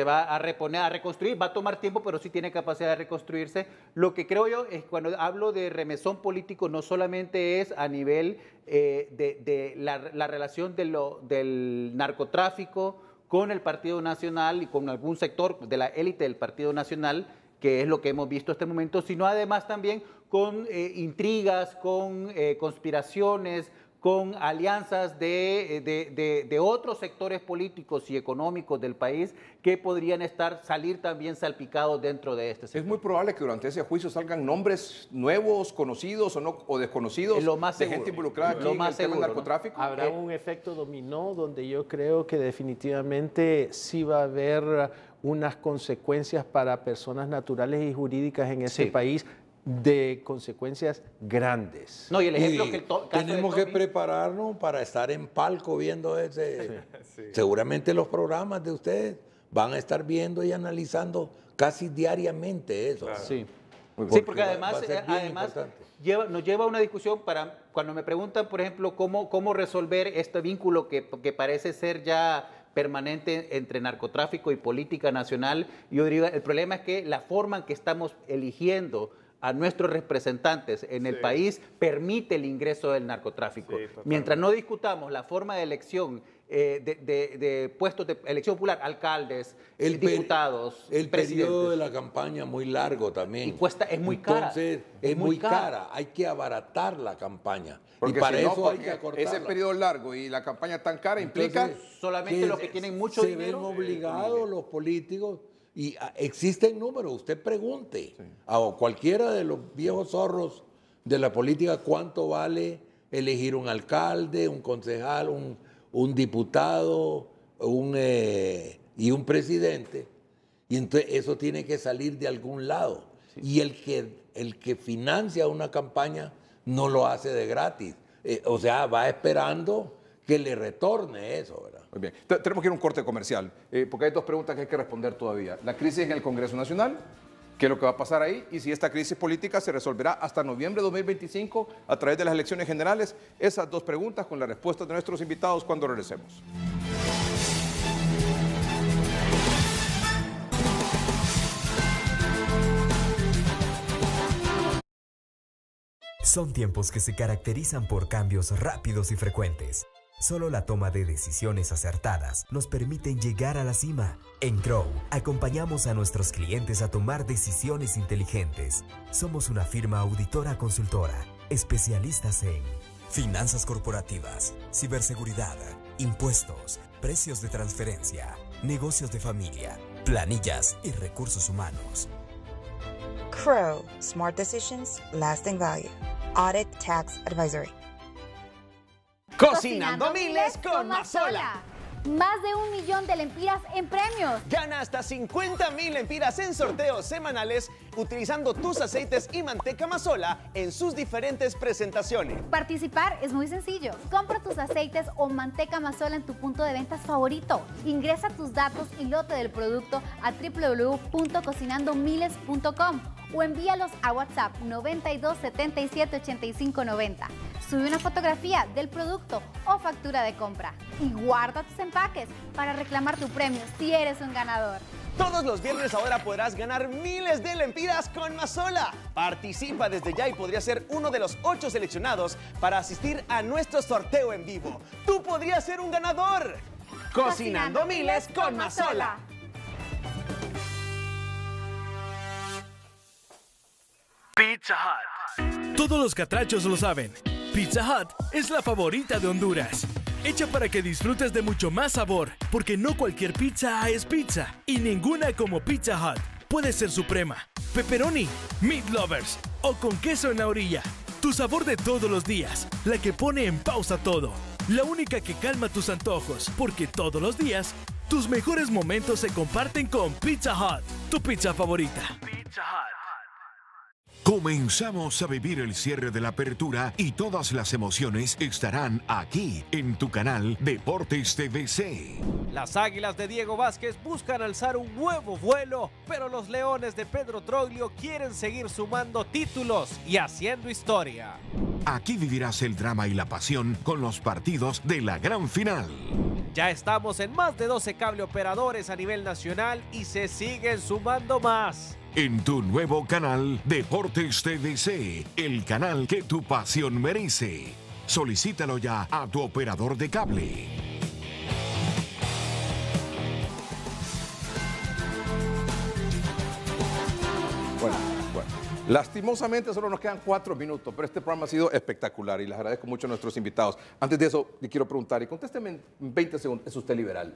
va a reponer, a reconstruir, va a tomar tiempo, pero sí tiene capacidad de reconstruirse. Lo que creo yo es cuando hablo de remesón político, no solamente es a nivel de la relación del narcotráfico con el Partido Nacional y con algún sector de la élite del Partido Nacional, que es lo que hemos visto hasta este momento, sino además también con intrigas, con conspiraciones, con alianzas de otros sectores políticos y económicos del país que podrían salir también salpicados dentro de este sector. Es muy probable que durante ese juicio salgan nombres nuevos, conocidos o desconocidos, lo más de gente involucrada aquí en el tema del narcotráfico. ¿No? Habrá un efecto dominó donde yo creo que definitivamente sí va a haber unas consecuencias para personas naturales y jurídicas en este país, de consecuencias grandes. No, y el ejemplo tenemos que prepararnos para estar en palco viendo ese. Sí. Seguramente los programas de ustedes van a estar viendo y analizando casi diariamente eso. Claro. Sí, porque además nos lleva a una discusión para cuando me preguntan, por ejemplo, cómo resolver este vínculo que parece ser ya permanente entre narcotráfico y política nacional. Yo diría, el problema es que la forma en que estamos eligiendo a nuestros representantes en el país permite el ingreso del narcotráfico. Mientras no discutamos la forma de elección de puestos de elección popular, alcaldes, diputados, el periodo de la campaña muy largo también. Y es muy cara. Entonces, es muy cara. Hay que abaratar la campaña. Porque y para si no, eso hay que acortarla. Ese periodo largo y la campaña tan cara implica solamente los que tienen mucho dinero. Se ven obligados los políticos. Y existen números, usted pregunte a cualquiera de los viejos zorros de la política cuánto vale elegir un alcalde, un concejal, un diputado y un presidente. Y entonces eso tiene que salir de algún lado. Sí. Y el que financia una campaña no lo hace de gratis. O sea, va esperando que le retorne eso, ¿verdad? Muy bien. Tenemos que ir a un corte comercial, porque hay dos preguntas que hay que responder todavía. La crisis en el Congreso Nacional, ¿qué es lo que va a pasar ahí? Y si esta crisis política se resolverá hasta noviembre de 2025 a través de las elecciones generales. Esas dos preguntas con la respuesta de nuestros invitados cuando regresemos. Son tiempos que se caracterizan por cambios rápidos y frecuentes. Solo la toma de decisiones acertadas nos permiten llegar a la cima. En Crow, acompañamos a nuestros clientes a tomar decisiones inteligentes. Somos una firma auditora consultora Especialistas en finanzas corporativas, ciberseguridad, impuestos, precios de transferencia, negocios de familia, planillas y recursos humanos. Crow, Smart Decisions, Lasting Value. Audit Tax Advisory. Cocinando miles con Mazola. Más de 1 millón de lempiras en premios. Gana hasta 50,000 lempiras en sorteos semanales utilizando tus aceites y manteca Mazola en sus diferentes presentaciones. Participar es muy sencillo. Compra tus aceites o manteca Mazola en tu punto de ventas favorito. Ingresa tus datos y lote del producto a www.cocinandomiles.com o envíalos a WhatsApp 92 77 85 90. Sube una fotografía del producto o factura de compra y guarda tus empaques para reclamar tu premio si eres un ganador. Todos los viernes ahora podrás ganar miles de lempiras con Mazola. Participa desde ya y podrías ser uno de los 8 seleccionados para asistir a nuestro sorteo en vivo. ¡Tú podrías ser un ganador! Cocinando miles con Mazola. Pizza Hut. Todos los catrachos lo saben. Pizza Hut es la favorita de Honduras. Hecha para que disfrutes de mucho más sabor, porque no cualquier pizza es pizza y ninguna como Pizza Hut. Puede ser suprema, pepperoni, meat lovers o con queso en la orilla. Tu sabor de todos los días, la que pone en pausa todo. La única que calma tus antojos, porque todos los días tus mejores momentos se comparten con Pizza Hut, tu pizza favorita. Pizza Hut. Comenzamos a vivir el cierre de la apertura y todas las emociones estarán aquí en tu canal Deportes TVC. Las Águilas de Diego Vázquez buscan alzar un nuevo vuelo, pero los Leones de Pedro Troglio quieren seguir sumando títulos y haciendo historia. Aquí vivirás el drama y la pasión con los partidos de la gran final. Ya estamos en más de 12 cable operadores a nivel nacional y se siguen sumando más. En tu nuevo canal Deportes TVC, el canal que tu pasión merece. Solicítalo ya a tu operador de cable. Bueno. Lastimosamente solo nos quedan 4 minutos, pero este programa ha sido espectacular y les agradezco mucho a nuestros invitados. Antes de eso, le quiero preguntar, y contésteme en 20 segundos, ¿es usted liberal?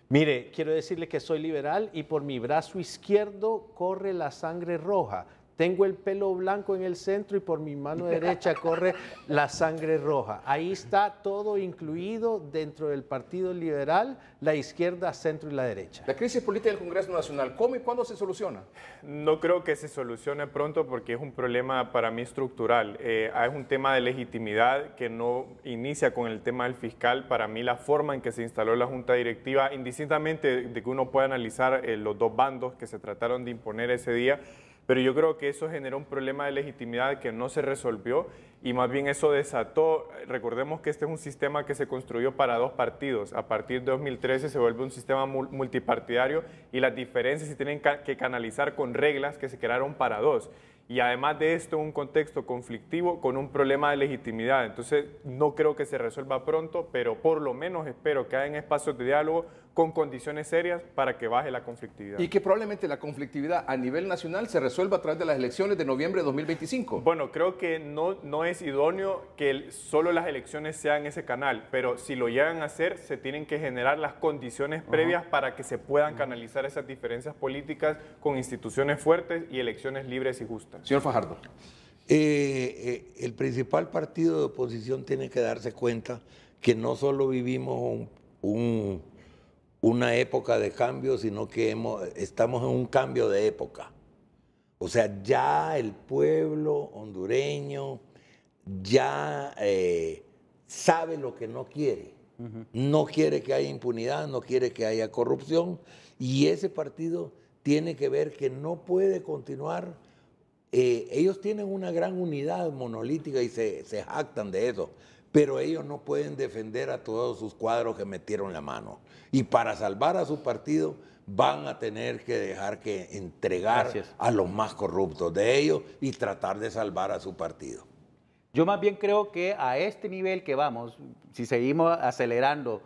Mire, quiero decirle que soy liberal y por mi brazo izquierdo corre la sangre roja. Tengo el pelo blanco en el centro y por mi mano derecha corre la sangre roja. Ahí está todo incluido dentro del Partido Liberal, la izquierda, centro y la derecha. La crisis política del Congreso Nacional, ¿cómo y cuándo se soluciona? No creo que se solucione pronto porque es un problema para mí estructural. Es un tema de legitimidad que no inicia con el tema del fiscal. Para mí la forma en que se instaló la Junta Directiva, indistintamente de que uno pueda analizar los dos bandos que se trataron de imponer ese día, pero yo creo que eso generó un problema de legitimidad que no se resolvió y más bien eso desató, recordemos que este es un sistema que se construyó para 2 partidos, a partir de 2013 se vuelve un sistema multipartidario y las diferencias se tienen que canalizar con reglas que se crearon para 2. Y además de esto, un contexto conflictivo con un problema de legitimidad. Entonces, no creo que se resuelva pronto, pero por lo menos espero que hayan espacios de diálogo con condiciones serias para que baje la conflictividad. Y que probablemente la conflictividad a nivel nacional se resuelva a través de las elecciones de noviembre de 2025. Bueno, creo que no es idóneo que solo las elecciones sean ese canal, pero si lo llegan a hacer, se tienen que generar las condiciones previas para que se puedan canalizar esas diferencias políticas con instituciones fuertes y elecciones libres y justas. Señor Fajardo. El principal partido de oposición tiene que darse cuenta que no solo vivimos una época de cambio, sino que estamos en un cambio de época. O sea, ya el pueblo hondureño ya sabe lo que no quiere. No quiere que haya impunidad, no quiere que haya corrupción, y ese partido tiene que ver que no puede continuar. Ellos tienen una gran unidad monolítica y se jactan de eso, pero ellos no pueden defender a todos sus cuadros que metieron la mano. Y para salvar a su partido van a tener que dejar que entregar a los más corruptos de ellos y tratar de salvar a su partido. Yo más bien creo que a este nivel que vamos, si seguimos acelerando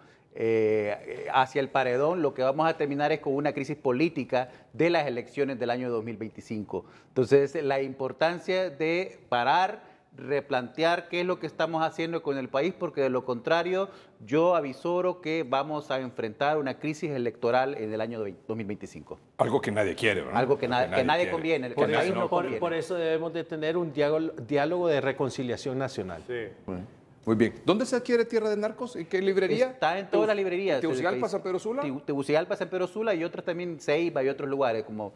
hacia el paredón, lo que vamos a terminar es con una crisis política de las elecciones del año 2025. Entonces, la importancia de parar, replantear qué es lo que estamos haciendo con el país, porque de lo contrario yo avisoro que vamos a enfrentar una crisis electoral en el año 2025. Algo que nadie quiere, ¿verdad? Algo que nadie conviene, que al país no conviene. Por eso debemos de tener un diálogo de reconciliación nacional. Sí. Muy bien. ¿Dónde se adquiere Tierra de Narcos? ¿En qué librería? Está en todas las librerías. ¿Tegucigalpa, San Pedro Sula? Tegucigalpa, San Pedro Sula y otras también, Ceiba y otros lugares. Como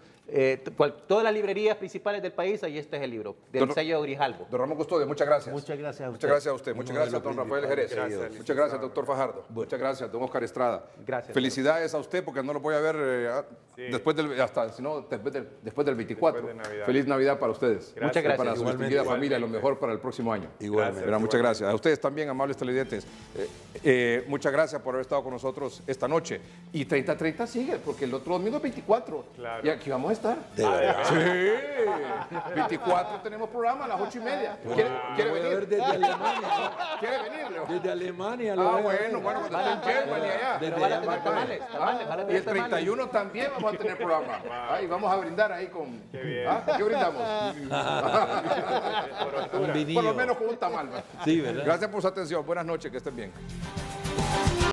todas las librerías principales del país, ahí está el libro, del sello Grijalbo. Don Ramón Custodio, muchas gracias. Muchas gracias a usted. Muchas gracias a usted. Muchas gracias, don Rafael Jerez. Muchas gracias, doctor Fajardo. Muchas gracias, don Oscar Estrada. Gracias. Felicidades a usted, porque no lo voy a ver después del 24. Feliz Navidad para ustedes. Muchas gracias. Para su distinguida familia, lo mejor para el próximo año. Igualmente. Muchas gracias. A ustedes también, amables televidentes. Muchas gracias por haber estado con nosotros esta noche. Y 30-30 sigue, porque el otro domingo es 24. Claro. Y aquí vamos a estar. ¿De verdad? Sí. 24 tenemos programa a las 8:30. ¿Quiere venir? Desde Alemania. ¿Quiere venir, Leo? Desde Alemania. bueno, cuando esté en Germany allá. Desde van a tener tamales, Y el 31 también vamos a tener programa. Y vamos a brindar ahí con... Qué bien. ¿Qué brindamos? Un vinillo. Por lo menos con un tamal. Sí, ¿verdad? Gracias por su atención. Buenas noches, que estén bien.